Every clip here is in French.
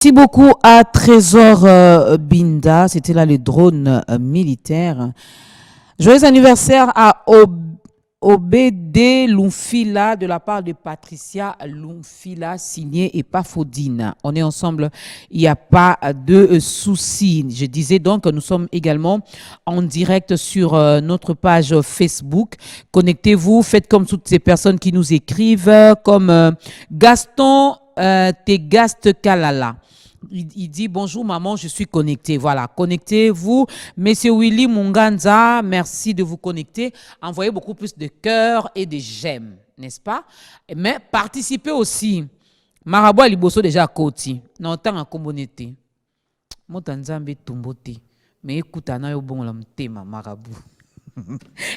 Merci beaucoup à Trésor Binda, c'était là le drone militaire. Joyeux anniversaire à Obede Lumfila de la part de Patricia Lumfila, signé et pas Faudine. On est ensemble, il n'y a pas de souci. Je disais donc que nous sommes également en direct sur notre page Facebook. Connectez-vous, faites comme toutes ces personnes qui nous écrivent, comme Gaston Tegast Kalala. Il dit bonjour maman, je suis connecté. Voilà, connectez-vous. Monsieur Willy Munganza, merci de vous connecter. Envoyez beaucoup plus de cœurs et de j'aime, n'est-ce pas? Mais participez aussi. Marabout Liboso déjà à côté. Non, tant en communauté. Motanzambe Tumbote. Mais écoute, on a eu bon thème, Marabout.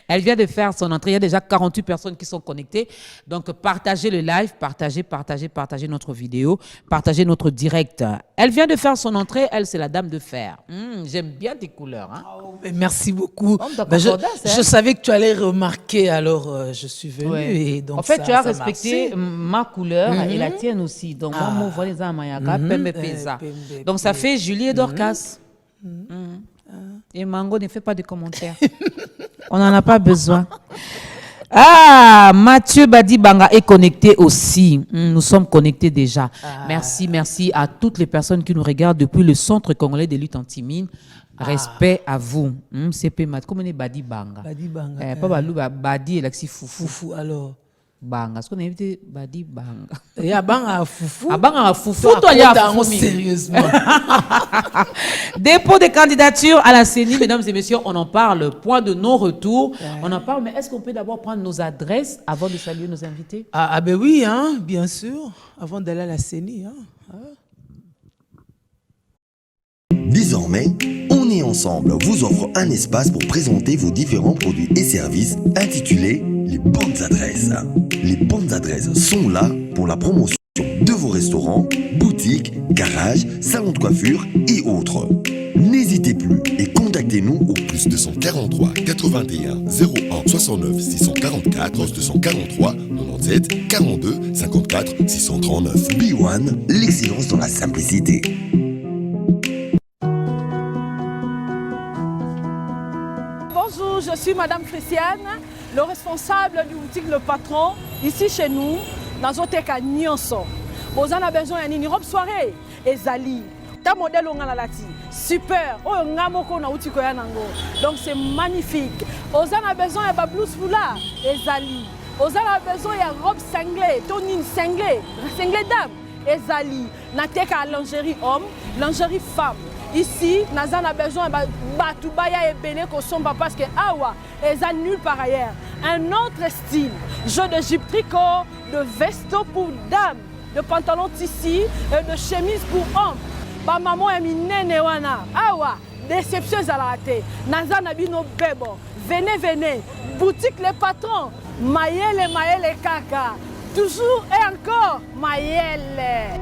Elle vient de faire son entrée. Il y a déjà 48 personnes qui sont connectées. Donc, partagez le live, partagez notre vidéo, partagez notre direct. Elle vient de faire son entrée. Elle, c'est la dame de fer. J'aime bien tes couleurs. Hein? Oh, merci beaucoup. Je savais que tu allais remarquer, alors je suis venue. Ouais. Et donc en fait, tu as respecté ma couleur et la tienne aussi. Donc, moi, je vois les Amayaka, Pembe Pesa. Donc, ça fait Julie et Dorcas. Et Mango ne fait pas de commentaires. On n'en a pas besoin. Ah, Mathieu Badibanga est connecté aussi. Nous sommes connectés déjà. Merci à toutes les personnes qui nous regardent depuis le Centre congolais de lutte anti-mine. Respect à vous. C'est Pémat. Comment on est Badibanga? Badibanga. Pas Balou, Badi et Laxi Foufou. Foufou, alors. Banga. Est-ce qu'on a invité Badi Banga? Il y a Banga Foufou. Ah, Banga Foufou, toi, il y a Foufou. Sérieusement. Dépôt de candidature à la CENI, mesdames et messieurs, on en parle. Point de non-retour. Ouais. On en parle, mais est-ce qu'on peut d'abord prendre nos adresses avant de saluer nos invités? Ben oui, hein, bien sûr. Avant d'aller à la CENI. Hein. Désormais, On est ensemble vous offre un espace pour présenter vos différents produits et services intitulés Les bonnes adresses. Les bonnes adresses sont là pour la promotion de vos restaurants, boutiques, garages, salons de coiffure et autres. N'hésitez plus et contactez-nous au plus 243 81 01 69 644 243 97 42 54 639. B1, l'excellence dans la simplicité. Bonjour, je suis Madame Christiane, le responsable du boutique Le Patron, ici chez nous, dans Zoteka Nyonso. Vous en avez besoin d'une robe soirée, Ezali. Ta modèle on a lati, super. Oh ngamoko na uti koya nango. Donc c'est magnifique. Vous en avez besoin de blouse foulard, Ezali. Vous en avez besoin de robe cinglée, tonine cinglée, cinglée dame, Ezali. Nateka lingerie homme, lingerie femme. Ici, nous avons besoin de Batubaya et Bélé parce que Awa est nulle par ailleurs. Un autre style, jeu de jupe tricot, de vesto pour dames, de pantalon tissu et de chemise pour hommes. Ba maman est minene wana. Awa, déception à la raté. Naza nabino bebo. Venez, boutique les patrons. Mayele kaka. Toujours et encore Mayele.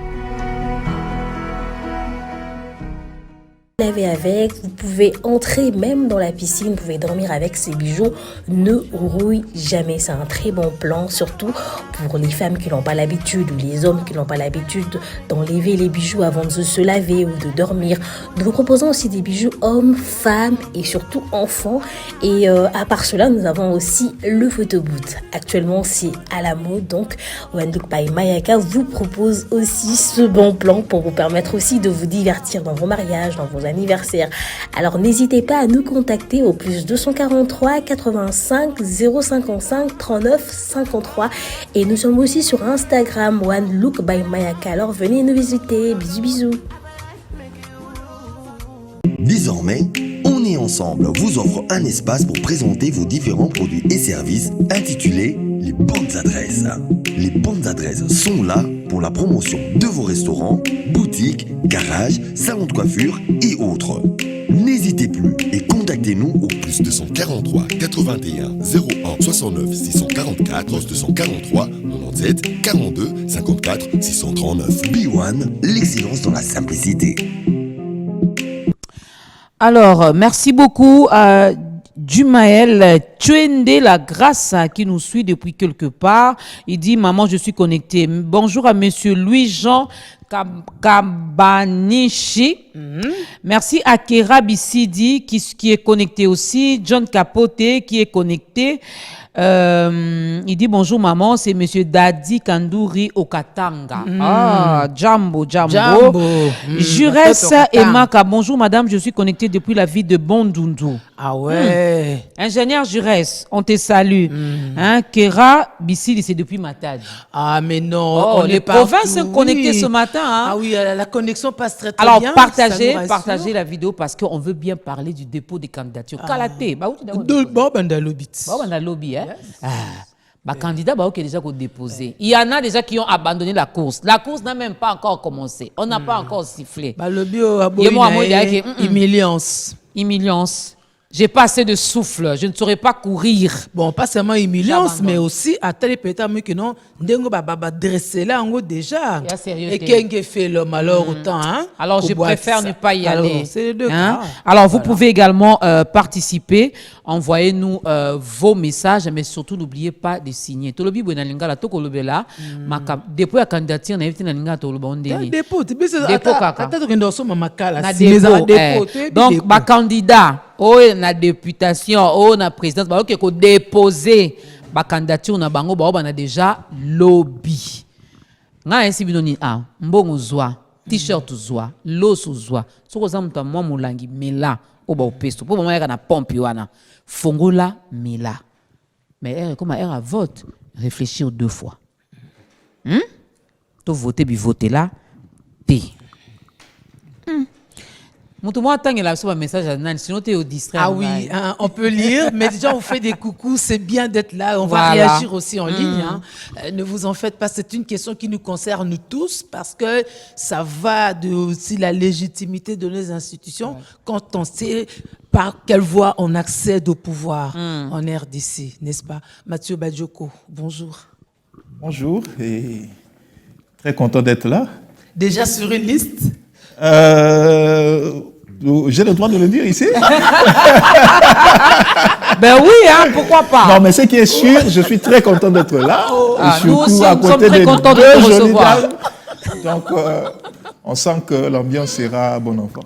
Avec, vous pouvez entrer même dans la piscine, vous pouvez dormir avec ces bijoux, ne rouille jamais, c'est un très bon plan, surtout pour les femmes qui n'ont pas l'habitude ou les hommes qui n'ont pas l'habitude d'enlever les bijoux avant de se laver ou de dormir. Nous vous proposons aussi des bijoux hommes, femmes et surtout enfants, et à part cela nous avons aussi le photoboot. Actuellement c'est à la mode, donc Wenduk by Mayaka vous propose aussi ce bon plan pour vous permettre aussi de vous divertir dans vos mariages, dans vos anniversaire. Alors n'hésitez pas à nous contacter au plus 243 85 055 39 53 et nous sommes aussi sur Instagram One Look by Mayaka. Alors venez nous visiter. Bisous. Désormais, On est ensemble vous offre un espace pour présenter vos différents produits et services intitulés Les bonnes adresses. Les bonnes adresses sont là pour la promotion de vos restaurants, boutiques, garages, salons de coiffure et autres. N'hésitez plus et contactez-nous au plus 243 81 01 69 644 243 97 42 54 639. B1, l'excellence dans la simplicité. Alors, merci beaucoup à Dumaël Tuende la grâce qui nous suit depuis quelque part. Il dit, maman, je suis connecté. Bonjour à monsieur Louis-Jean Kabanishi. Merci à Kera Bissidi qui est connecté aussi. John Capote qui est connecté. Il dit bonjour maman, c'est monsieur Dadi Kandouri Okatanga. Ah, Jambo. Jurès et Maka, bonjour madame, je suis connecté depuis la ville de Bondundu. Ah ouais. Ingénieur Jurès, on te salue. Hein, Kera Bissidi, c'est depuis Matadi. Ah mais non, on les provinces sont connectées ce matin. Hein. Ah oui, la connexion passe très bien. Alors partagez la vidéo parce qu'on veut bien parler du dépôt des candidatures. Kalaté, bah où tu lobby, hein? Bah, candidat, bah, ok, déjà qu'on déposé. Il y en a déjà qui ont abandonné la course. La course n'a même pas encore commencé. On n'a pas encore sifflé. Bah, le bio a humiliance. J'ai pas assez de souffle, je ne saurais pas courir. Bon, pas seulement humiliance, mais aussi à tel peut-être que non, ndengo baba dressé là en déjà. Et qu'est-ce fait l'homme alors autant hein? Alors je préfère ne pas y aller. C'est les deux hein? Alors vous pouvez également participer, envoyez-nous vos messages, mais surtout n'oubliez pas de signer. Tolobi bonalinga la toko lobela, maka dépôt la candidature na invité na linga toloba ondeni. Dépôt, kaka. Donc ba candidat na députation, na présidence, ba ok ko déposer ba candidature na bango ba na déjà lobby. Nga ensi binoni mbongo zwa, t-shirt zwa, loso zwa. Soko za mtu mwa mulangi mela oba opesto. Po mama yaka na pompe wana. Fongola mela. Mais comme elle a vote, réfléchir 2 fois. To voter bi voter là, T. Sinon tu es au distrait. Ah oui, hein, on peut lire, mais déjà on fait des coucous, c'est bien d'être là, on va réagir aussi en ligne. Hein. Ne vous en faites pas, c'est une question qui nous concerne tous parce que ça va de aussi la légitimité de nos institutions quand on sait par quelle voie on accède au pouvoir en RDC, n'est-ce pas? Mathieu Badjoko, bonjour. Bonjour et très content d'être là. Déjà sur une liste? J'ai le droit de le dire ici. Ben oui, hein, pourquoi pas. Non, mais ce qui est sûr, je suis très content d'être là. Nous aussi, nous sommes très contents de te recevoir. Donc, on sent que l'ambiance sera bon enfant.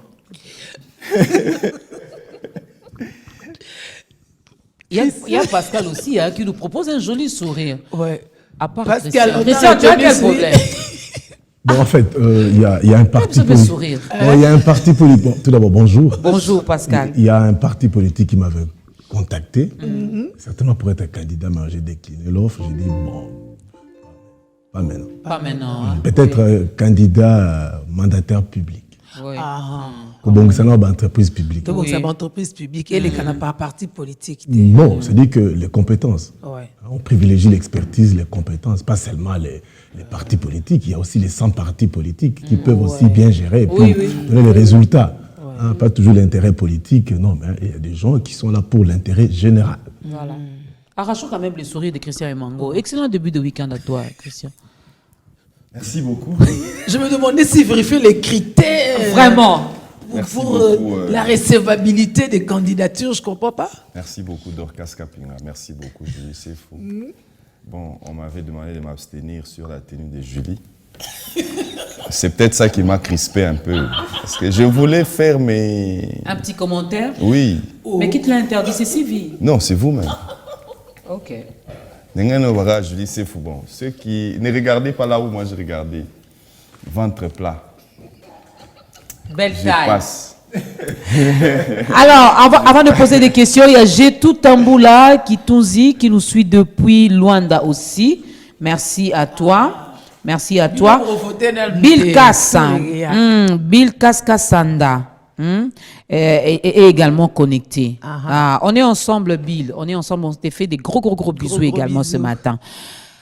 Il y a Pascal aussi hein, qui nous propose un joli sourire. Ouais. À part Pascal, Christian, tu as quel problème? Bon, en fait, il y a un parti politique. Il y a un parti politique. Bon, tout d'abord, bonjour. Bonjour, Pascal. Il y a un parti politique qui m'avait contacté, certainement pour être candidat, mais j'ai décliné l'offre. J'ai dit, bon, pas maintenant. Pas maintenant. Peut-être candidat mandataire public. Oui. Donc, c'est une entreprise publique. Donc, c'est une entreprise publique et les candidat par parti politique. Non, c'est-à-dire que les compétences. Ouais. On privilégie l'expertise, les compétences, pas seulement les partis politiques. Il y a aussi les 100 partis politiques qui peuvent aussi bien gérer et puis donner les résultats. Hein, pas toujours l'intérêt politique, non, mais il y a des gens qui sont là pour l'intérêt général. Voilà. Arrachons quand même les sourires de Christian et Mango. Excellent début de week-end à toi, Christian. Merci beaucoup. Je me demandais s'il vérifiait les critères. Vraiment. Pour la recevabilité des candidatures, je ne comprends pas. Merci beaucoup, Dorcas Kapinga. Merci beaucoup, Julie. C'est fou. Bon, on m'avait demandé de m'abstenir sur la tenue de Julie. C'est peut-être ça qui m'a crispé un peu. Parce que je voulais faire mes... Un petit commentaire? Oui. Mais qui te l'a interdit? C'est Sylvie? Non, c'est vous-même. Ok. Julie, c'est fou. Bon, ceux qui... Ne regardez pas là où moi je regardais. Ventre plat. Belle Je taille. passe. Alors, avant de poser des questions, il y a Jetou Tamboula qui nous suit depuis Luanda aussi. Merci à toi. Merci à toi. Bill Kassa. Bill Kassanda. Est également connecté. On est ensemble, Bill. On est ensemble. On t'a fait des gros bisous également ce matin.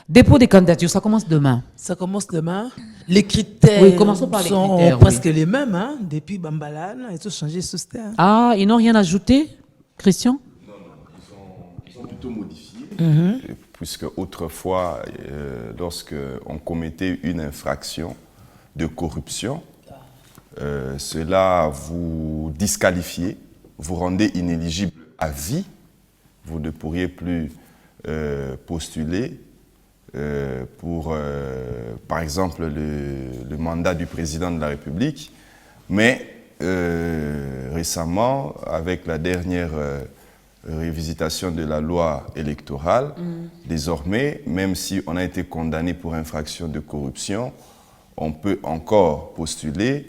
Dépôt des candidatures, ça commence demain. Ça commence demain. Les critères, commençons par les sont critères, presque les mêmes. Hein? Depuis Bambalane, ils ont changé ce style. Ah, ils n'ont rien ajouté, Christian? Non, ils sont plutôt modifiés. Puisque autrefois, lorsque on commettait une infraction de corruption, cela vous disqualifiait, vous rendait inéligible à vie. Vous ne pourriez plus postuler pour, par exemple, le mandat du président de la République. Mais récemment, avec la dernière révisitation de la loi électorale, désormais, même si on a été condamné pour infraction de corruption, on peut encore postuler,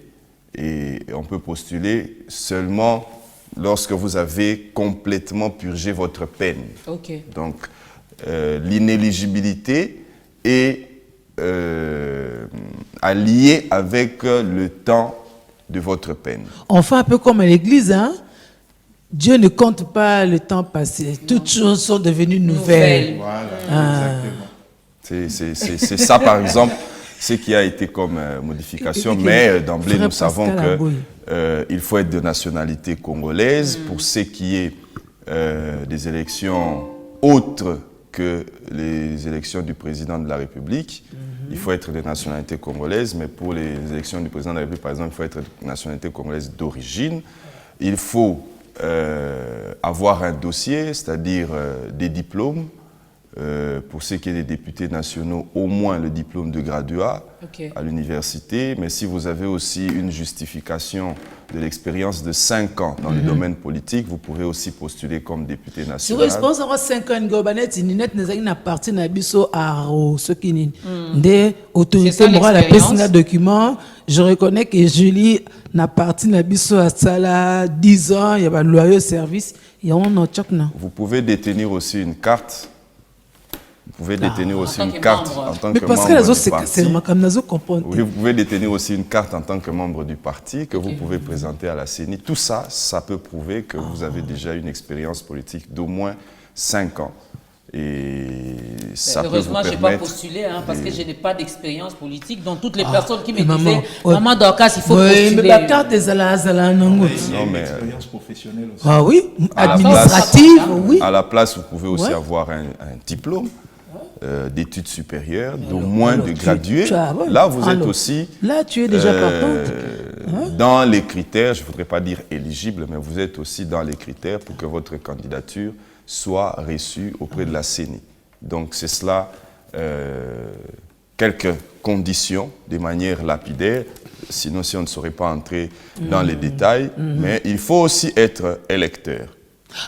et on peut postuler seulement lorsque vous avez complètement purgé votre peine. Okay. Donc, l'inéligibilité est alliée avec le temps de votre peine. On fait un peu comme à l'église, hein? Dieu ne compte pas le temps passé. Toutes choses sont devenues nouvelles. Voilà, exactement. C'est ça, par exemple, ce qui a été comme modification. Mais d'emblée, nous savons qu'il faut être de nationalité congolaise pour ce qui est des élections autres que les élections du président de la République. Il faut être de nationalité congolaise, mais pour les élections du président de la République, par exemple, il faut être de nationalité congolaise d'origine. Il faut avoir un dossier, c'est-à-dire des diplômes. Pour ceux qui sont des députés nationaux, au moins le diplôme de graduat à l'université. Mais si vous avez aussi une justification de l'expérience de 5 ans dans le domaine politique, vous pouvez aussi postuler comme député national. Je pense que 5 ans, nous avons parti à ce qui est autorité morale, la document. Je reconnais que Julie n'a parti à Sala 10 ans, il y a un loyal service. Vous pouvez détenir aussi une carte. Vous pouvez détenir aussi une carte en tant que membre du parti. Oui, vous pouvez détenir aussi une carte en tant que membre du parti que vous pouvez présenter à la CENI. Tout ça, ça peut prouver que vous avez déjà une expérience politique d'au moins 5 ans. Et ça heureusement, je n'ai pas postulé parce que je n'ai pas d'expérience politique. Donc, toutes les personnes qui me disaient, maman Dorcas, il faut postuler. Mais la carte des non, mais expérience professionnelle aussi. Ah oui, administrative, oui. À la place, vous pouvez aussi avoir un diplôme d'études supérieures, d'au moins de gradués. Là, vous êtes aussi là, tu es déjà partante. Dans les critères, je ne voudrais pas dire éligible, mais vous êtes aussi dans les critères pour que votre candidature soit reçue auprès de la CENI. Donc, c'est cela, quelques conditions de manière lapidaire, sinon si on ne saurait pas entrer dans les détails, mais il faut aussi être électeur.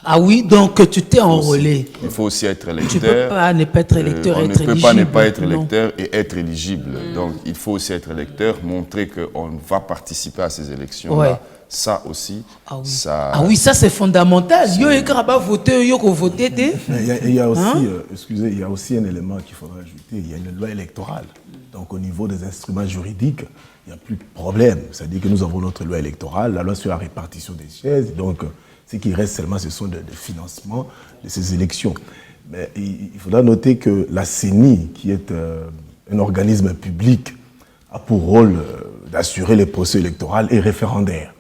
Ah oui, donc tu t'es enrôlé. Il faut aussi être électeur. Tu ne peux pas ne pas être électeur et être éligible. On ne peut pas ne pas être électeur et être éligible. Donc il faut aussi être électeur, montrer qu'on va participer à ces élections-là. Ouais. Ça aussi, ça c'est fondamental. Il y a aussi, excusez, il y a aussi un élément qu'il faudra ajouter. Il y a une loi électorale. Donc au niveau des instruments juridiques, il n'y a plus de problème. C'est-à-dire que nous avons notre loi électorale, la loi sur la répartition des chaises. Donc ce qui reste seulement, ce sont des financements de ces élections. Mais il faudra noter que la CENI, qui est un organisme public, a pour rôle d'assurer les procès électoraux et référendaires.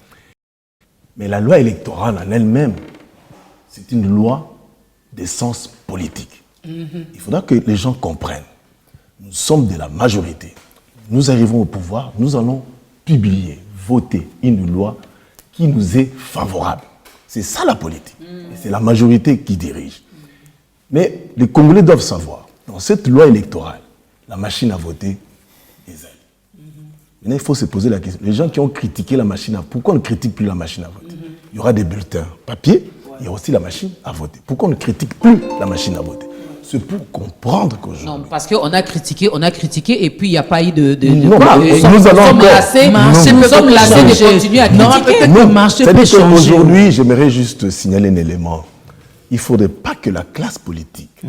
Mais la loi électorale en elle-même, c'est une loi d'essence politique. Il faudra que les gens comprennent. Nous sommes de la majorité. Nous arrivons au pouvoir, nous allons publier, voter une loi qui nous est favorable. C'est ça la politique. C'est la majorité qui dirige. Mais les Congolais doivent savoir, dans cette loi électorale, la machine à voter est elle. Maintenant, il faut se poser la question. Les gens qui ont critiqué la machine à voter, pourquoi on ne critique plus la machine à voter? Il y aura des bulletins papier, il y a aussi la machine à voter. Pourquoi on ne critique plus la machine à voter? C'est pour comprendre qu'aujourd'hui... Non, parce qu'on a critiqué et puis il n'y a pas eu de non, nous allons lassés de continuer à critiquer. C'est-à-dire qu'aujourd'hui, j'aimerais juste signaler un élément. Il ne faudrait pas que la classe politique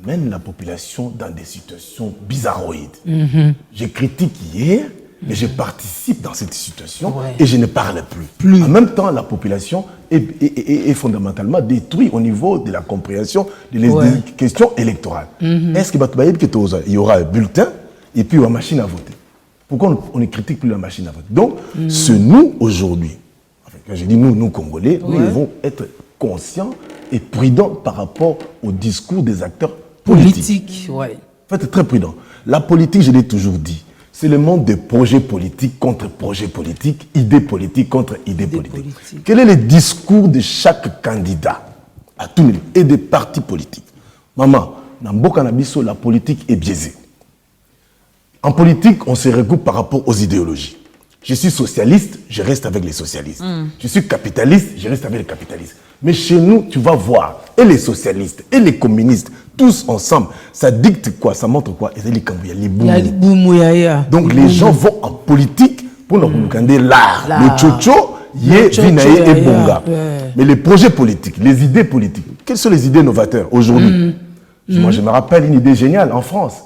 mène la population dans des situations bizarroïdes. Je critique hier, mais je participe dans cette situation et je ne parle plus. En même temps, la population est fondamentalement détruite au niveau de la compréhension des questions électorales. Est-ce qu'il y aura un bulletin et puis une machine à voter? Pourquoi on ne critique plus la machine à voter? Donc, c'est nous, aujourd'hui, quand je dis nous Congolais, nous devons être conscients et prudents par rapport au discours des acteurs politiques. Faites très prudent. La politique, je l'ai toujours dit, c'est le monde de projets politiques contre projets politiques, idées politiques contre idées politiques. Quel est le discours de chaque candidat à tous les niveaux et des partis politiques? Maman, dans Mboka Nabiso, la politique est biaisée. En politique, on se regroupe par rapport aux idéologies. Je suis socialiste, je reste avec les socialistes. Je suis capitaliste, je reste avec les capitalistes. Mais chez nous, tu vas voir, et les socialistes, et les communistes, tous ensemble, ça dicte quoi? Ça montre quoi? Et les boumous. Donc les gens vont en politique pour nous regarder l'art. Le tchocho, yé, vinaï et bonga. Mais les projets politiques, les idées politiques, quelles sont les idées novateurs aujourd'hui? Moi, je me rappelle une idée géniale en France.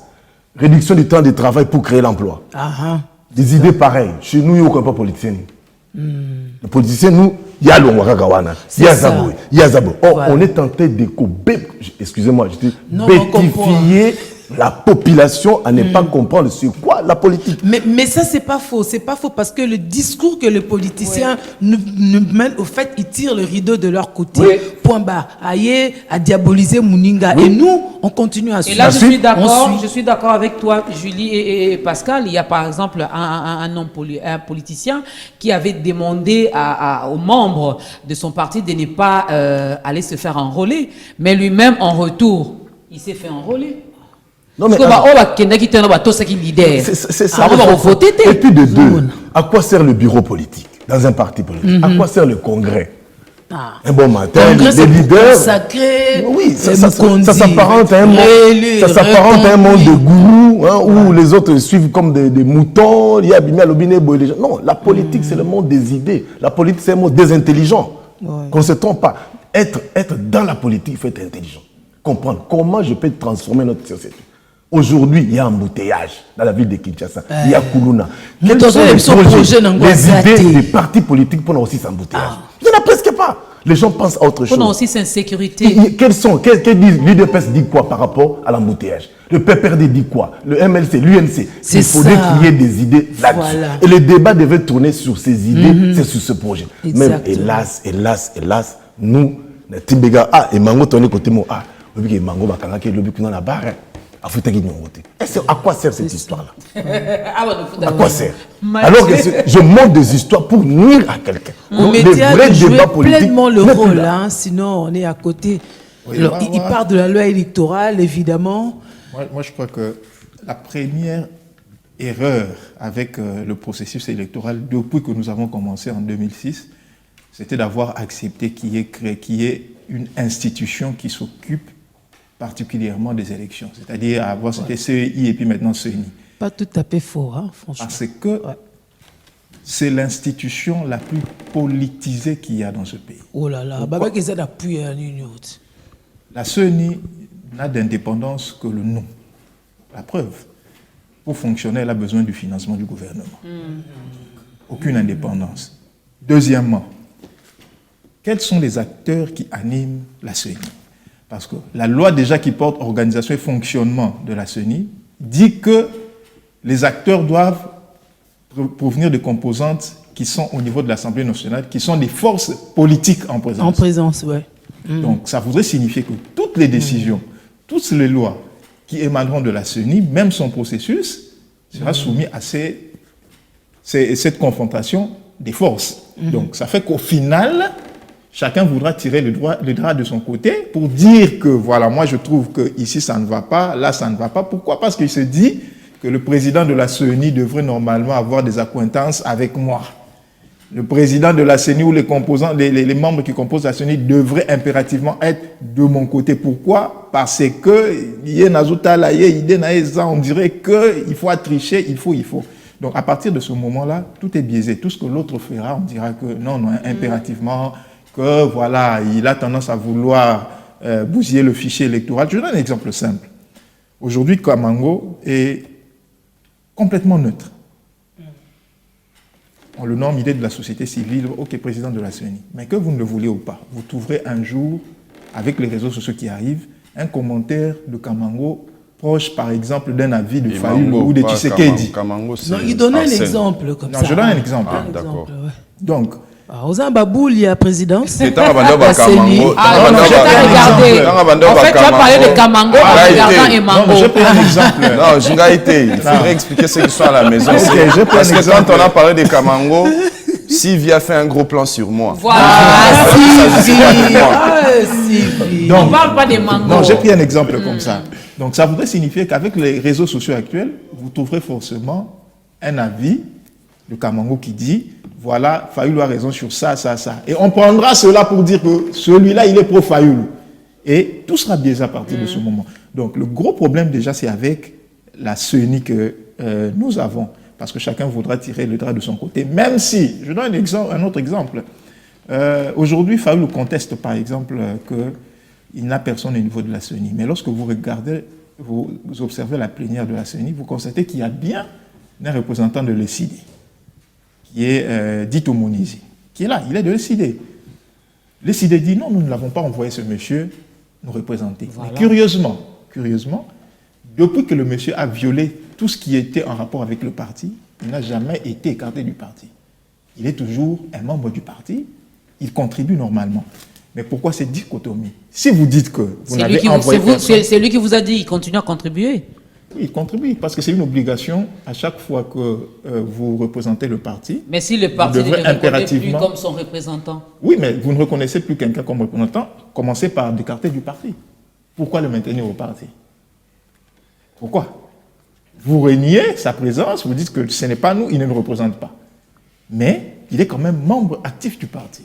Réduction du temps de travail pour créer l'emploi. Des idées pareilles. Chez nous, il n'y a aucun pas politicien. Les politiciens, nous, il y a le Wakagawana, il y a Zabou, il y a Zabou. On est tenté de excusez-moi, je dis bétifier la population à ne pas comprendre sur quoi la politique. Mais ça, c'est pas faux. C'est pas faux parce que le discours que les politiciens nous mènent, au fait, ils tirent le rideau de leur côté. Point bas. Aïe, à diaboliser Mouninga. Et nous, on continue à suivre. Et là, je suis d'accord avec toi, Julie et Pascal. Il y a par exemple un politicien qui avait demandé aux membres de son parti de ne pas aller se faire enrôler. Mais lui-même, en retour, il s'est fait enrôler. Non, mais c'est ça. Et puis de deux, à quoi sert le bureau politique dans un parti politique? À quoi sert le congrès? Un bon matin, les leaders. Sacré, oui, ça s'apparente à un monde de gourous, où les autres suivent comme des moutons. Il y a non, la politique, c'est le monde des idées. La politique, c'est un monde des intelligents. Qu'on ne se trompe pas. Être dans la politique, il faut être intelligent. Comprendre comment je peux transformer notre société. Aujourd'hui, il y a un embouteillage dans la ville de Kinshasa. Il y a Koulouna. Quels sont les idées des partis politiques pour aussi s'embouteillage? Il n'y en a presque pas. Les gens pensent à autre chose. Pour aussi c'est insécurité. L'UDPS dit quoi par rapport à l'embouteillage? Le PPRD dit quoi? Le MLC, l'UNC. Il faudrait qu'il y ait des idées là-dessus. Et le débat devait tourner sur ces idées, c'est sur ce projet. Même hélas, nous, les Timbega, et Mango, tourné côté moi, Mango, Bakangaki, le but dans la barre. À quoi sert cette histoire-là? À quoi sert? Alors que je montre des histoires pour nuire à quelqu'un. Mais il a joué pleinement le rôle, sinon on est à côté. Il part de la loi électorale, évidemment. Moi, je crois que la première erreur avec le processus électoral, depuis que nous avons commencé en 2006, c'était d'avoir accepté qu'il y ait une institution qui s'occupe particulièrement des élections, c'est-à-dire avoir c'était CEI et puis maintenant CENI. Pas tout à fait faux, franchement. Parce que c'est l'institution la plus politisée qu'il y a dans ce pays. Oh là là, la CENI n'a d'indépendance que le nom. La preuve, pour fonctionner, elle a besoin du financement du gouvernement. Aucune indépendance. Deuxièmement, quels sont les acteurs qui animent la CENI? Parce que la loi déjà qui porte organisation et fonctionnement de la CENI dit que les acteurs doivent provenir de composantes qui sont au niveau de l'Assemblée nationale, qui sont des forces politiques en présence. En présence, oui. Donc ça voudrait signifier que toutes les décisions, toutes les lois qui émaneront de la CENI, même son processus, sera soumis à cette confrontation des forces. Donc ça fait qu'au final, chacun voudra tirer le drap de son côté pour dire que, voilà, moi je trouve que ici ça ne va pas, là ça ne va pas. Pourquoi? Parce qu'il se dit que le président de la CENI devrait normalement avoir des accointances avec moi. Le président de la CENI ou les membres qui composent la CENI devraient impérativement être de mon côté. Pourquoi? Parce que on dirait qu'il faut tricher, il faut. Donc à partir de ce moment-là, tout est biaisé. Tout ce que l'autre fera, on dira que non, impérativement, que voilà, il a tendance à vouloir bousiller le fichier électoral. Je donne un exemple simple. Aujourd'hui, Kamango est complètement neutre. On le nomme idée de la société civile, ok, président de la CENI. Mais que vous ne le voulez ou pas, vous trouverez un jour, avec les réseaux sociaux qui arrivent, un commentaire de Kamango proche, par exemple, d'un avis de Fayoulou ou de Tshisekedi. Non, il donne un exemple comme ça. Non, je donne un exemple. D'accord. Donc, Ozambaboul, il y a présidence. C'est Tangabandoba Kamango. En fait, tu as parlé de Kamango en regardant Emango. Je prends un exemple. Non, Jingaïté, il faudrait expliquer ce qui sont à la maison. Parce que quand on a parlé de Kamango, Sylvie a fait un gros plan sur moi. Voilà, Sylvie. On ne parle pas des mangos. Non, j'ai pris un exemple comme ça. Donc, ça voudrait signifier qu'avec les réseaux sociaux actuels, vous trouverez forcément un avis de Kamango qui dit, voilà, Fayoulou a raison sur ça, ça, ça. Et on prendra cela pour dire que celui-là, il est pro-Fayoulou. Et tout sera biaisé à partir de ce moment. Donc, le gros problème, déjà, c'est avec la CENI que nous avons. Parce que chacun voudra tirer le drap de son côté. Même si, je donne un autre exemple. Aujourd'hui, Fayoulou conteste, par exemple, qu'il n'a personne au niveau de la CENI. Mais lorsque vous regardez, vous observez la plénière de la CENI, vous constatez qu'il y a bien un représentant de l'ECID, qui est Dito Mounizi, qui est là, il est de l'ECID. L'ECID dit non, nous ne l'avons pas envoyé ce monsieur nous représenter. Voilà. Mais curieusement, depuis que le monsieur a violé tout ce qui était en rapport avec le parti, il n'a jamais été écarté du parti. Il est toujours un membre du parti, il contribue normalement. Mais pourquoi cette dichotomie? Si vous dites que vous n'avez envoyé personne... C'est lui qui vous a dit, il continue à contribuer. Oui, il contribue, parce que c'est une obligation à chaque fois que vous représentez le parti. Mais si le parti ne le reconnaît plus comme son représentant? Oui, mais vous ne reconnaissez plus quelqu'un comme représentant, commencez par l'écarter du parti. Pourquoi le maintenir au parti? Pourquoi? Vous reniez sa présence, vous dites que ce n'est pas nous, il ne nous représente pas. Mais il est quand même membre actif du parti.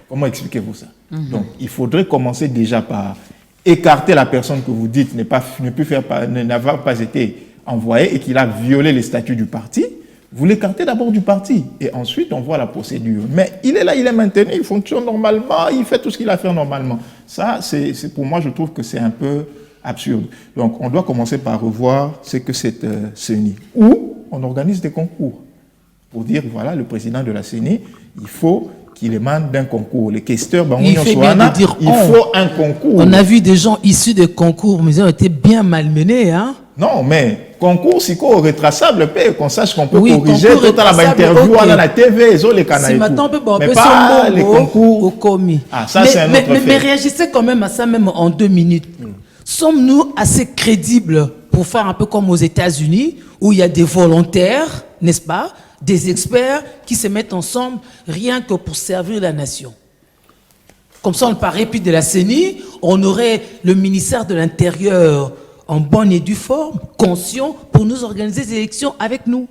Comment expliquez-vous ça? Donc, il faudrait commencer déjà par écarter la personne que vous dites n'a pas été envoyée et qu'il a violé les statuts du parti. Vous l'écartez d'abord du parti et ensuite on voit la procédure. Mais il est là, il est maintenu, il fonctionne normalement, il fait tout ce qu'il a fait normalement. Ça, c'est pour moi, je trouve que c'est un peu absurde. Donc, on doit commencer par revoir ce que c'est CENI. Ou on organise des concours pour dire, voilà, le président de la CENI, il faut qu'il émane d'un concours. Les questeurs, il faut un concours. On a vu des gens issus des concours, mais ils ont été bien malmenés, hein? Non, mais concours, c'est quoi, retraçable, qu'on sache qu'on peut corriger tout à la interview, à la TV, les canaux. Si maintenant on peut mais pas les concours au commis. Ah, ça, c'est un autre fait. Mais réagissez quand même à ça, même en 2 minutes. Sommes-nous assez crédibles pour faire un peu comme aux États-Unis, où il y a des volontaires, n'est-ce pas, des experts qui se mettent ensemble rien que pour servir la nation? Comme ça, on paraît plus de la CENI, on aurait le ministère de l'Intérieur en bonne et due forme, conscient, pour nous organiser des élections avec nous.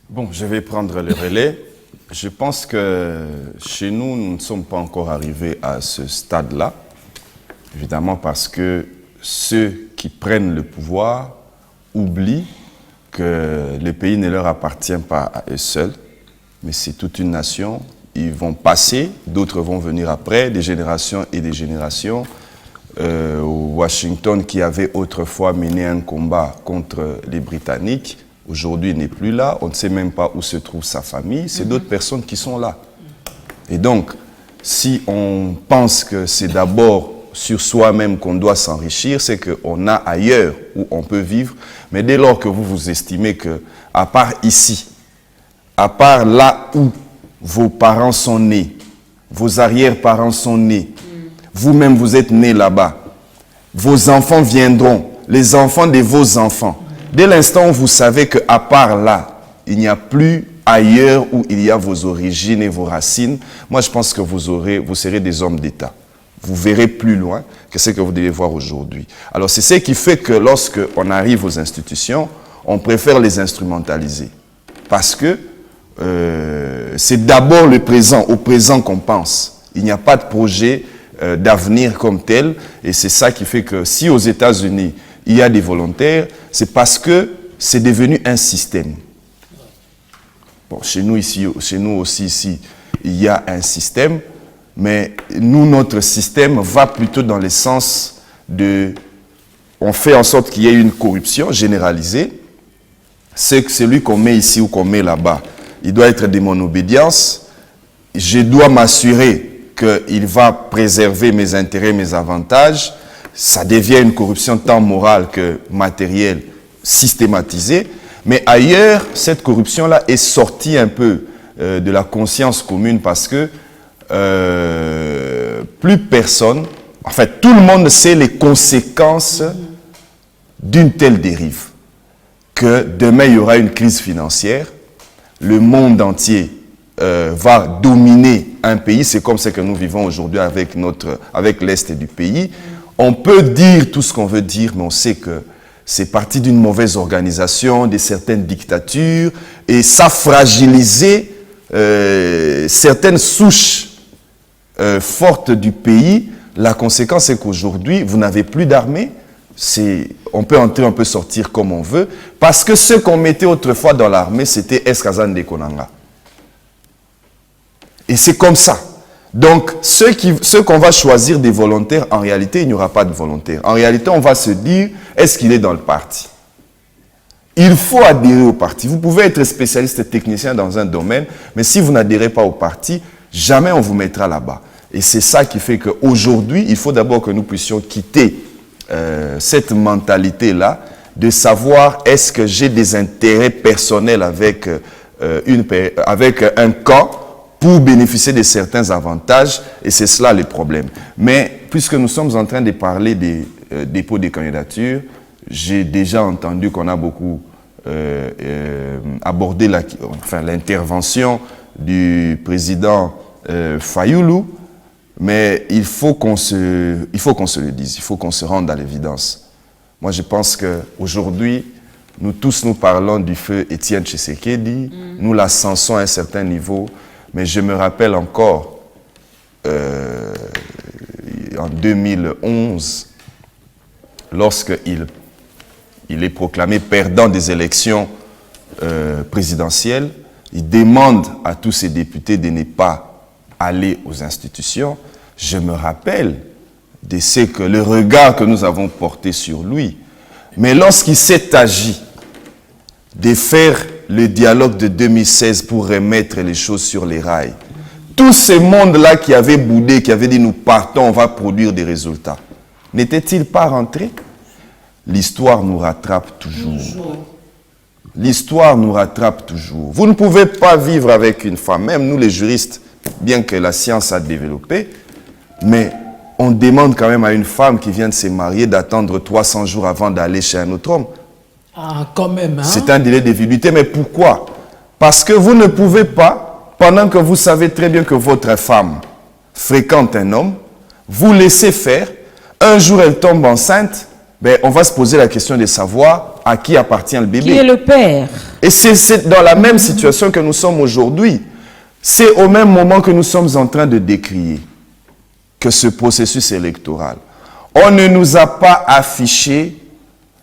Bon, je vais prendre le relais. Je pense que chez nous, nous ne sommes pas encore arrivés à ce stade-là. Évidemment parce que ceux qui prennent le pouvoir oublient que le pays ne leur appartient pas à eux seuls, mais c'est toute une nation. Ils vont passer, d'autres vont venir après, des générations et des générations. Washington, qui avait autrefois mené un combat contre les Britanniques, aujourd'hui n'est plus là. On ne sait même pas où se trouve sa famille. C'est d'autres personnes qui sont là. Et donc, si on pense que c'est d'abord sur soi-même qu'on doit s'enrichir, c'est qu'on a ailleurs où on peut vivre. Mais dès lors que vous vous estimez que, à part ici, à part là où vos parents sont nés, vos arrière-parents sont nés, vous-même vous êtes nés là-bas, vos enfants viendront, les enfants de vos enfants. Dès l'instant où vous savez qu'à part là, il n'y a plus ailleurs où il y a vos origines et vos racines, moi je pense que vous serez des hommes d'État. Vous verrez plus loin que ce que vous devez voir aujourd'hui. Alors c'est ce qui fait que lorsque on arrive aux institutions, on préfère les instrumentaliser. Parce que c'est d'abord le présent, au présent qu'on pense. Il n'y a pas de projet d'avenir comme tel. Et c'est ça qui fait que si aux États-Unis, il y a des volontaires, c'est parce que c'est devenu un système. Bon, chez nous aussi ici, il y a un système. Mais nous, notre système va plutôt dans le sens de... On fait en sorte qu'il y ait une corruption généralisée. C'est que celui qu'on met ici ou qu'on met là-bas, il doit être de mon obédience. Je dois m'assurer qu'il va préserver mes intérêts, mes avantages. Ça devient une corruption tant morale que matérielle systématisée. Mais ailleurs, cette corruption-là est sortie un peu de la conscience commune parce que plus personne, en fait tout le monde sait les conséquences d'une telle dérive. Que demain il y aura une crise financière, le monde entier va dominer un pays, c'est comme ça que nous vivons aujourd'hui avec l'Est du pays. On peut dire tout ce qu'on veut dire, mais on sait que c'est parti d'une mauvaise organisation, de certaines dictatures, et ça fragilisait certaines souches fortes du pays. La conséquence, c'est qu'aujourd'hui, vous n'avez plus d'armée. On peut entrer, on peut sortir comme on veut, parce que ce qu'on mettait autrefois dans l'armée, c'était Eskazan de Konanga. Et c'est comme ça. Donc, ceux qu'on va choisir des volontaires, en réalité, il n'y aura pas de volontaires. En réalité, on va se dire, est-ce qu'il est dans le parti? Il faut adhérer au parti. Vous pouvez être spécialiste et technicien dans un domaine, mais si vous n'adhérez pas au parti, jamais on vous mettra là-bas. Et c'est ça qui fait qu'aujourd'hui, il faut d'abord que nous puissions quitter cette mentalité-là, de savoir est-ce que j'ai des intérêts personnels avec un camp pour bénéficier de certains avantages, et c'est cela le problème. Mais puisque nous sommes en train de parler des dépôts de candidatures, j'ai déjà entendu qu'on a beaucoup abordé l'intervention du président Fayoulou, mais il faut qu'on se le dise, il faut qu'on se rende à l'évidence. Moi, je pense qu'aujourd'hui, nous tous nous parlons du feu Étienne Tshisekedi, nous la censons à un certain niveau, mais je me rappelle encore, en 2011, lorsqu'il est proclamé perdant des élections présidentielles, il demande à tous ses députés de ne pas aller aux institutions. Je me rappelle de le regard que nous avons porté sur lui. Mais lorsqu'il s'est agi de faire le dialogue de 2016 pour remettre les choses sur les rails, tout ce monde-là qui avait boudé, qui avait dit nous partons, on va produire des résultats, n'était-il pas rentré? L'histoire nous rattrape toujours. L'histoire nous rattrape toujours. Vous ne pouvez pas vivre avec une femme, même nous les juristes, bien que la science a développé, mais on demande quand même à une femme qui vient de se marier d'attendre 300 jours avant d'aller chez un autre homme. Ah, quand même, hein? C'est un délai de viduité, mais pourquoi? Parce que vous ne pouvez pas, pendant que vous savez très bien que votre femme fréquente un homme, vous laissez faire, un jour elle tombe enceinte, ben, on va se poser la question de savoir à qui appartient le bébé. Qui est le père? Et c'est dans la même situation que nous sommes aujourd'hui. C'est au même moment que nous sommes en train de décrier que ce processus électoral. On ne nous a pas affiché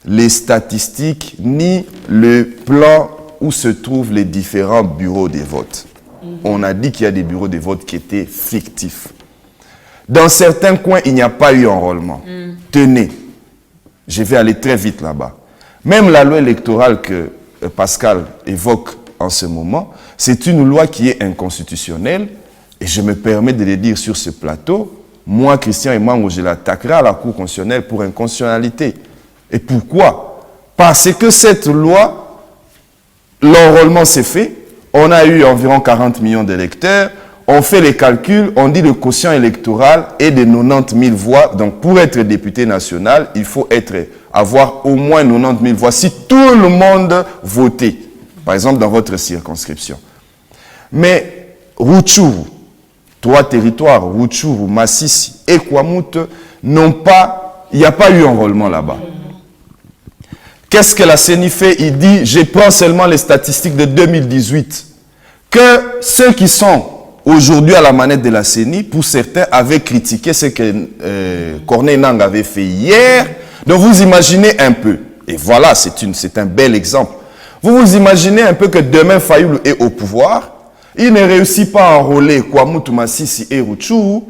les statistiques ni le plan où se trouvent les différents bureaux de vote. On a dit qu'il y a des bureaux de vote qui étaient fictifs. Dans certains coins, il n'y a pas eu enrôlement. Tenez, je vais aller très vite là-bas. Même la loi électorale que Pascal évoque en ce moment, c'est une loi qui est inconstitutionnelle, et je me permets de le dire sur ce plateau. Moi, Christian Emango, je l'attaquerai à la Cour constitutionnelle pour inconstitutionnalité. Et pourquoi? Parce que cette loi, l'enrôlement s'est fait, on a eu environ 40 millions d'électeurs, on fait les calculs, on dit le quotient électoral est de 90 000 voix. Donc pour être député national, il faut avoir au moins 90 000 voix si tout le monde votait. Par exemple, dans votre circonscription. Mais Rutshuru, 3 territoires, Rutshuru, Massissi et Kwamouth, il n'y a pas eu enrôlement là-bas. Qu'est-ce que la CENI fait? Il dit, je prends seulement les statistiques de 2018, que ceux qui sont aujourd'hui à la manette de la CENI, pour certains, avaient critiqué ce que Corneille Nangaa avait fait hier. Donc vous imaginez un peu, et voilà, c'est un bel exemple. Vous vous imaginez un peu que demain Fayoulou est au pouvoir, il ne réussit pas à enrôler Kwamouth, Massissi et Rutshuru,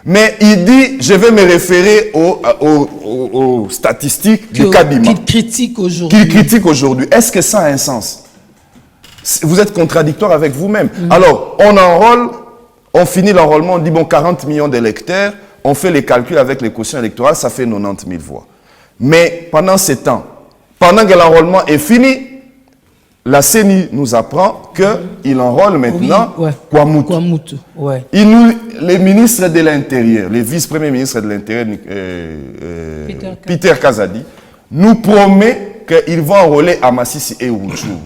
mais il dit, je vais me référer aux statistiques du Kadima. Qu'il critique aujourd'hui. Qu'il critique aujourd'hui. Est-ce que ça a un sens? Vous êtes contradictoire avec vous-même. Alors, on enrôle, on finit l'enrôlement, on dit, bon, 40 millions d'électeurs, on fait les calculs avec les quotients électoraux, ça fait 90 000 voix. Mais pendant ce temps, pendant que l'enrôlement est fini, la CENI nous apprend qu'il enrôle maintenant Kwamouth. Ouais. Les ministres de l'Intérieur, les vice-premiers ministres de l'Intérieur, Peter Kazadi, nous promet qu'ils vont enrôler à Massissi et Rutshuru.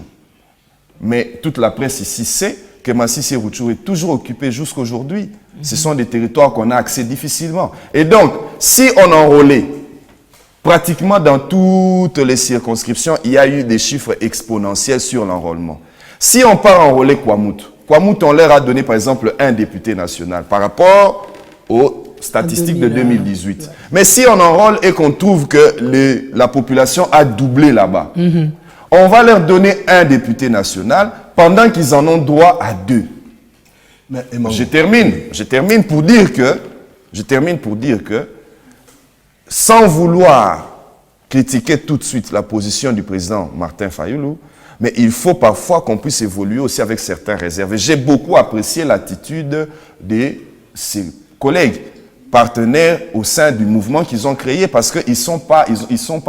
Mais toute la presse ici sait que Massissi et Rutshuru est toujours occupé jusqu'à aujourd'hui. Ce sont des territoires qu'on a accès difficilement. Et donc, si on enrôlait pratiquement dans toutes les circonscriptions, il y a eu des chiffres exponentiels sur l'enrôlement. Si on part enrôler Kwamouth, on leur a donné par exemple un député national par rapport aux statistiques de 2018. Mais si on enrôle et qu'on trouve que la population a doublé là-bas, on va leur donner un député national pendant qu'ils en ont droit à 2. Mais, je termine pour dire que, sans vouloir critiquer tout de suite la position du président Martin Fayulu, mais il faut parfois qu'on puisse évoluer aussi avec certaines réserves. J'ai beaucoup apprécié l'attitude de ses collègues, partenaires au sein du mouvement qu'ils ont créé, parce qu'ils ne sont pas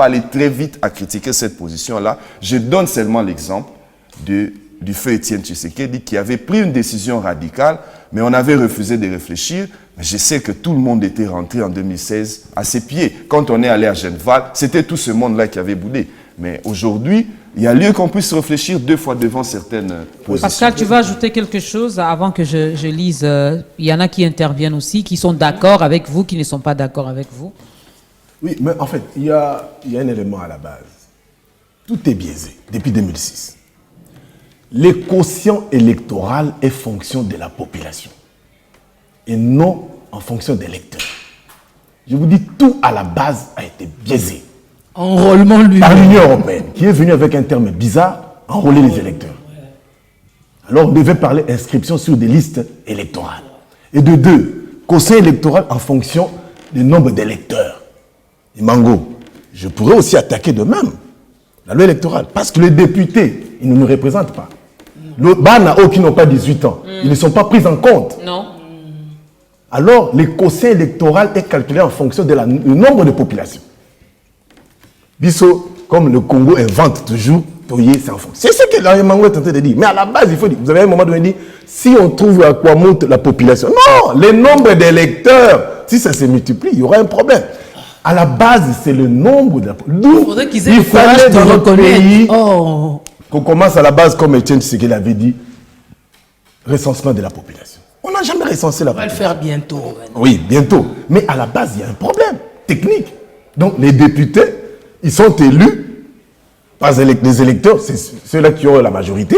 allés très vite à critiquer cette position-là. Je donne seulement l'exemple du feu Étienne Tshisekedi qui avait pris une décision radicale, mais on avait refusé de réfléchir. Mais je sais que tout le monde était rentré en 2016 à ses pieds. Quand on est allé à Genval, c'était tout ce monde-là qui avait boudé. Mais aujourd'hui, il y a lieu qu'on puisse réfléchir 2 fois devant certaines positions. Pascal, tu vas ajouter quelque chose avant que je lise. Il y en a qui interviennent aussi, qui sont d'accord avec vous, qui ne sont pas d'accord avec vous. Oui, mais en fait, il y a un élément à la base. Tout est biaisé depuis 2006. Le quotient électoral est fonction de la population et non en fonction des électeurs. Je vous dis, tout à la base a été biaisé. Enrôlement lui. Par l'Union européenne, qui est venue avec un terme bizarre, enrôler les électeurs. Alors on devait parler inscription sur des listes électorales. Et de 2, quotient électoral en fonction du nombre d'électeurs. Et Mango, je pourrais aussi attaquer de même la loi électorale, parce que les députés, ils ne nous représentent pas. Les Banao qui n'ont pas 18 ans, ils ne sont pas pris en compte. Non. Alors, le quotient électoral est calculé en fonction du nombre de populations. Bisso, comme le Congo invente toujours, c'est en fonction. C'est ce que l'Arimango est tenté de dire. Mais à la base, il faut dire, vous avez un moment donné dit, si on trouve à quoi monte la population, non, le nombre d'électeurs, si ça se multiplie, il y aura un problème. À la base, c'est le nombre de la population. Il faudrait qu'ils aient le courage de reconnaître. Qu'on commence à la base, comme Etienne Tshisekedi l'avait dit, recensement de la population. On n'a jamais recensé la population. On va le faire bientôt. Oui, bientôt. Mais à la base, il y a un problème technique. Donc, les députés, ils sont élus par les électeurs, c'est ceux-là qui ont la majorité.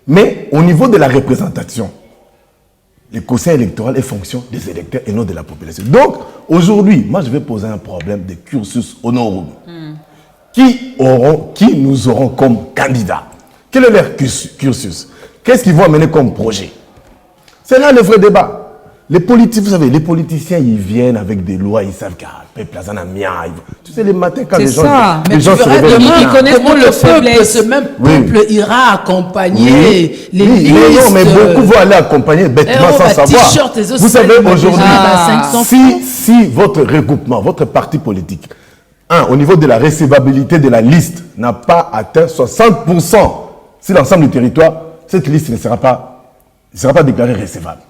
Mais au niveau de la représentation, le quotient électoral est fonction des électeurs et non de la population. Donc, aujourd'hui, moi, je vais poser un problème de cursus honorum. Qui nous auront comme candidats? Quel est leur cursus? Qu'est-ce qu'ils vont amener comme projet? C'est là le vrai débat. Les politiques, vous savez, les politiciens, ils viennent avec des lois, ils savent qu'il y a un peuple, tu sais, les matins, quand les gens se réveillent. Ils connaissent comment le peuple, ce même peuple ira accompagner les listes. Mais beaucoup vont aller accompagner bêtement sans savoir. Vous savez, aujourd'hui, si votre regroupement, votre parti politique, au niveau de la recevabilité de la liste, n'a pas atteint 60%, si l'ensemble du territoire, cette liste ne sera pas déclarée recevable.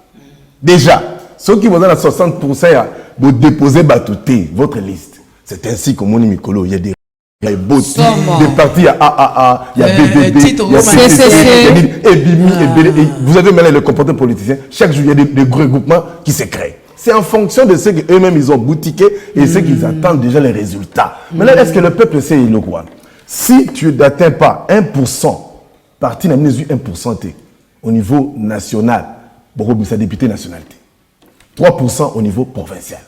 Déjà, ceux qui vont dans la 60% de déposer batouté votre liste. C'est ainsi qu'au Moni Mikolo, il y a des partis, il y a AAA, il y a BBB, il y a CCC, et Bimi, et vous avez mêlé le comportement politicien. Chaque jour, il y a des regroupements qui se créent. C'est en fonction de ce qu'eux-mêmes ils ont boutiqué et ce qu'ils attendent déjà les résultats. Maintenant, est-ce que le peuple sait le quoi? Si tu n'atteins pas 1%, parti n'a mis 1% au niveau national, Borobissa député nationalité, 3% au niveau provincial.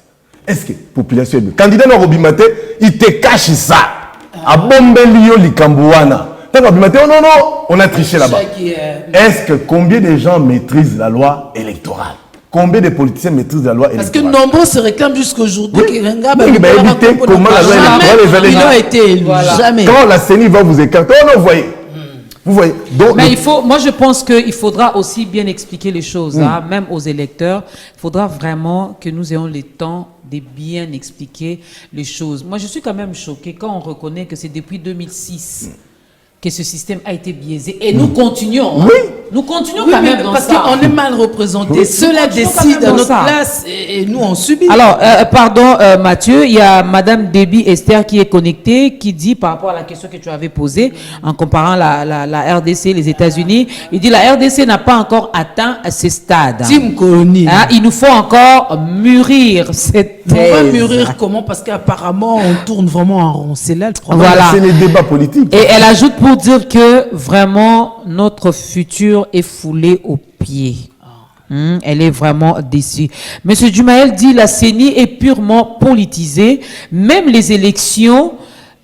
Est-ce que la population est bien? Candidat dans Robimate, il te cache ça. À Bombelio, Likambouana. Tant Robimate, oh non, on a triché là-bas. Est-ce que combien de gens maîtrisent la loi électorale? Combien de politiciens maîtrisent la loi électorale? Parce que nombreux se réclament jusqu'à aujourd'hui. Comment la loi électorale est jamais été élu. Jamais. Quand la CENI va vous écarter, oh non, vous voyez. Vous voyez. Donc, mais moi je pense qu'il faudra aussi bien expliquer les choses, même aux électeurs. Il faudra vraiment que nous ayons le temps de bien expliquer les choses. Moi je suis quand même choquée quand on reconnaît que c'est depuis 2006 que ce système a été biaisé. Et nous continuons. Oui. Nous continuons Oui, quand mais même dans parce ça. qu'on est mal représentés. Ceux-là décident à notre place et nous on subit. Alors, pardon Mathieu, il y a Madame Déby Esther qui est connectée, qui dit par rapport à la question que tu avais posée, en comparant la RDC, les États-Unis, il dit la RDC n'a pas encore atteint ces stades. Team colonie. Hein, il nous faut encore mûrir cette On va thèse. mûrir comment? Parce qu'apparemment on tourne vraiment en rond. C'est là le problème. Voilà. C'est les débats politiques. Et elle ajoute pour dire que vraiment notre futur est foulé aux pieds. Elle est vraiment déçue. Monsieur Dumaël dit la CENI est purement politisée. Même les élections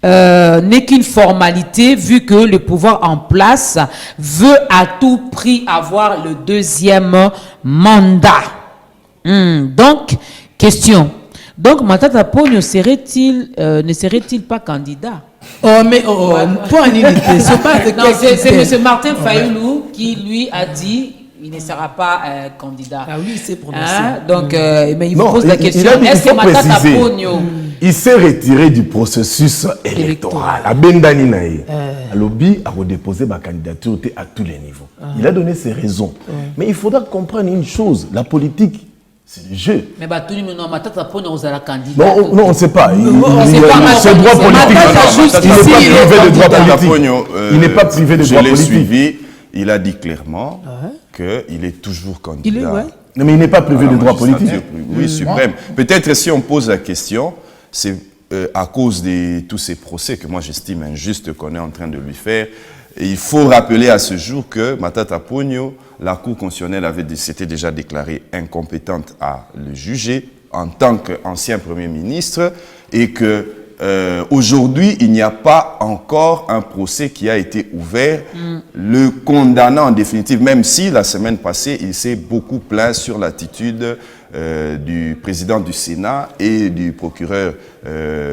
n'est qu'une formalité vu que le pouvoir en place veut à tout prix avoir le deuxième mandat. Donc, question. Donc, Matata Pogno ne serait-il pas candidat? Point d'unité. C'est M. Martin Fayoulou qui, lui, a dit il ne sera pas candidat. Ah oui, c'est prononcé. Donc, mais il me pose la question. Est-ce que Matata Pogno... Il s'est retiré du processus électoral. À Bendani Nae, à Lobby a redéposé ma candidature à tous les niveaux. Il a donné ses raisons. Mais il faudra comprendre une chose, la politique, c'est le jeu. Mais Matata Pogno aux candidat. Non, on ne sait pas. C'est droit politique. Il n'est pas privé de droit politique. Je l'ai suivi. Il a dit clairement qu'il est toujours candidat. Non, mais il n'est pas privé de droit politique. Oui, suprême. Peut-être si on pose la question, c'est à cause de tous ces procès que moi j'estime injuste qu'on est en train de lui faire. Et il faut rappeler à ce jour que Matata Pogno, la Cour constitutionnelle s'était déjà déclarée incompétente à le juger en tant qu'ancien Premier ministre et que aujourd'hui, il n'y a pas encore un procès qui a été ouvert, le condamnant en définitive, même si la semaine passée, il s'est beaucoup plaint sur l'attitude du président du Sénat et du procureur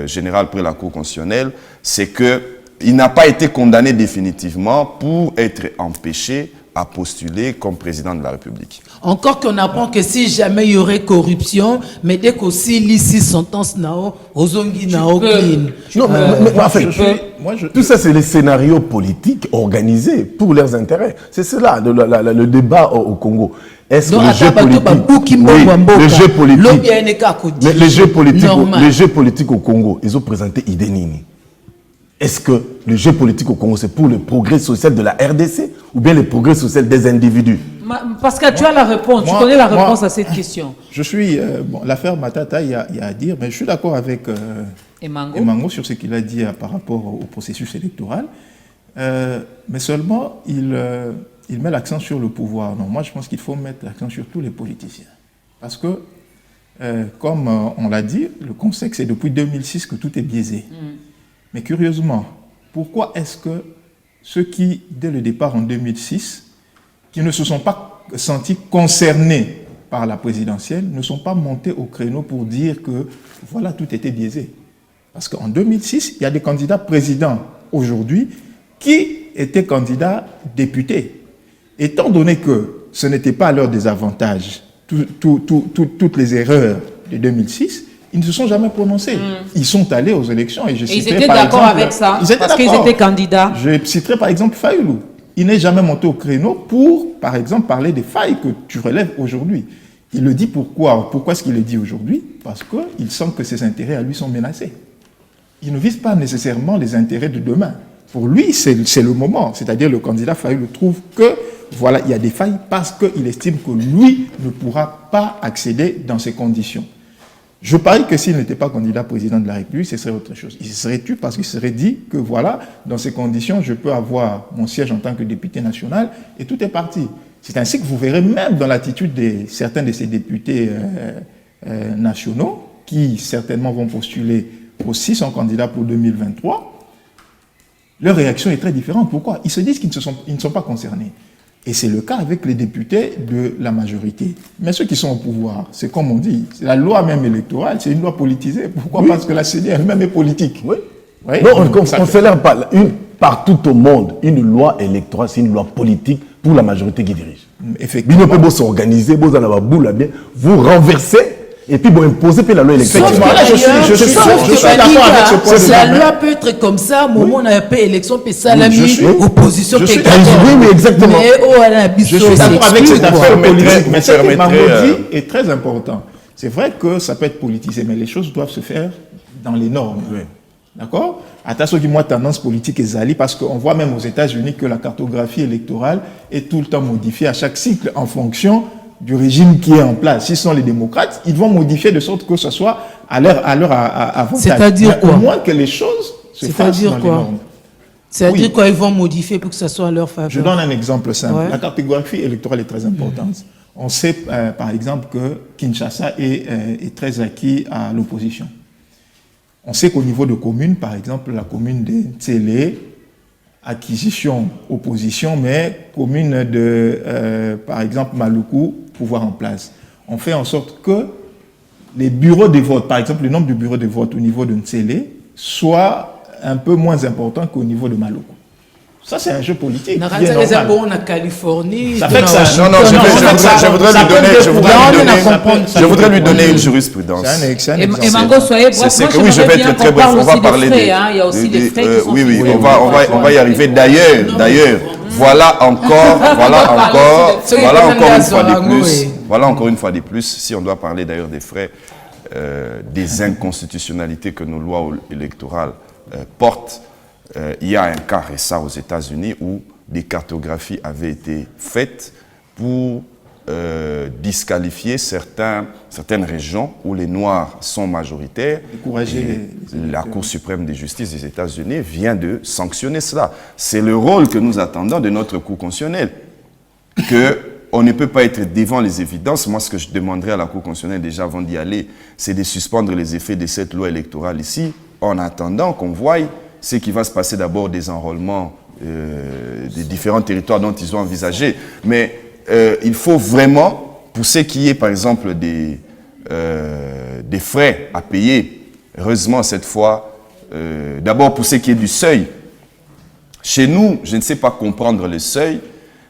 général près la Cour constitutionnelle, c'est qu'il n'a pas été condamné définitivement pour être empêché à postuler comme président de la République. Encore qu'on apprend que si jamais il y aurait corruption, mais dès qu'aussi l'ici sentence nao, ozongi nao clean. Non, mais en fait, tout ça c'est les scénarios politiques organisés pour leurs intérêts. C'est cela, le débat au Congo. Est-ce que le jeu politique, les jeux politiques au Congo, ils ont présenté idée nini? Est-ce que le jeu politique au Congo, c'est pour le progrès social de la RDC ou bien le progrès social des individus? Pascal, tu as la réponse, tu connais la réponse à cette question. Je suis, l'affaire Matata, il y a à dire, mais je suis d'accord avec Emango sur ce qu'il a dit par rapport au processus électoral. Mais seulement, il met l'accent sur le pouvoir. Non, moi, je pense qu'il faut mettre l'accent sur tous les politiciens. Parce que, comme on l'a dit, le contexte, c'est depuis 2006 que tout est biaisé. Mais curieusement, pourquoi est-ce que ceux qui, dès le départ en 2006, qui ne se sont pas sentis concernés par la présidentielle, ne sont pas montés au créneau pour dire que, voilà, tout était biaisé? Parce qu'en 2006, il y a des candidats présidents aujourd'hui qui étaient candidats députés. Étant donné que ce n'était pas à leur désavantage, toutes les erreurs de 2006, ils ne se sont jamais prononcés. Ils sont allés aux élections et ils étaient d'accord avec ça, parce qu'ils étaient candidats. Je citerai par exemple Fayoulou. Il n'est jamais monté au créneau pour, par exemple, parler des failles que tu relèves aujourd'hui. Il le dit pourquoi? Pourquoi est-ce qu'il le dit aujourd'hui? Parce qu'il sent que ses intérêts à lui sont menacés. Il ne vise pas nécessairement les intérêts de demain. Pour lui, c'est le moment. C'est-à-dire le candidat Fayoulou trouve que, voilà, il y a des failles parce qu'il estime que lui ne pourra pas accéder dans ces conditions. Je parie que s'il n'était pas candidat président de la République, ce serait autre chose. Il se serait tué parce qu'il serait dit que voilà, dans ces conditions, je peux avoir mon siège en tant que député national et tout est parti. C'est ainsi que vous verrez même dans l'attitude de certains de ces députés nationaux qui certainement vont postuler aussi son candidat pour 2023, leur réaction est très différente. Pourquoi? Ils se disent qu'ils ne sont pas concernés. Et c'est le cas avec les députés de la majorité. Mais ceux qui sont au pouvoir, c'est comme on dit, la loi même électorale, c'est une loi politisée. Pourquoi? Parce que la CENI elle-même est politique. Oui. Non, on ne considère pas partout au monde, une loi électorale, c'est une loi politique pour la majorité qui dirige. Effectivement. Vous s'organiser, vous renversez et puis bon, imposer la loi électorale. Je suis d'accord avec ce point de vue. La loi peut être comme ça, au moment où on a fait élection, puis ça l'a mis opposition. Oui, mais exactement. Je suis d'accord avec cette affaire politique, mais ce que Margot dit est très important. C'est vrai que ça peut être politisé, mais les choses doivent se faire dans les normes. D'accord? Attention qui moi tendance politique et zali, parce qu'on voit même aux États-Unis que la cartographie électorale est tout le temps modifiée à chaque cycle en fonction du régime qui est en place. S'ils sont les démocrates, ils vont modifier de sorte que ce soit à leur avantage. C'est-à-dire quoi? Au moins que les choses se fassent dans les normes. C'est-à-dire quoi, ils vont modifier pour que ce soit à leur faveur? Je donne un exemple simple. La cartographie électorale est très importante. On sait par exemple que Kinshasa est très acquis à l'opposition. On sait qu'au niveau de communes, par exemple, la commune de Tsélé, acquisition, opposition, mais commune de, par exemple, Maluku, pouvoir en place. On fait en sorte que les bureaux de vote, par exemple, le nombre de bureaux de vote au niveau de Tsélé, soit un peu moins important qu'au niveau de Maluku. Ça, c'est un jeu politique. On a Californie. Ça fait que ça. Non, je voudrais lui donner une jurisprudence. Et Mango, soyez bref. C'est que oui, je vais être très bref. On va parler des frais. Il y a aussi des frais qui sont. Oui, on va y arriver. D'ailleurs, voilà encore une fois de plus, si on doit parler d'ailleurs des frais, des inconstitutionnalités que nos lois électorales portent. Il y a un cas récent aux États-Unis où des cartographies avaient été faites pour disqualifier certaines régions où les Noirs sont majoritaires. La Cour suprême de justice des États-Unis vient de sanctionner cela. C'est le rôle que nous attendons de notre Cour constitutionnelle. On ne peut pas être devant les évidences. Moi, ce que je demanderais à la Cour constitutionnelle déjà avant d'y aller, c'est de suspendre les effets de cette loi électorale ici, en attendant qu'on voie ce qui va se passer d'abord des enrôlements des différents territoires dont ils ont envisagé. Mais il faut vraiment, pour ce qui est par exemple des frais à payer, heureusement cette fois, d'abord pour ce qui est du seuil, chez nous, je ne sais pas comprendre le seuil,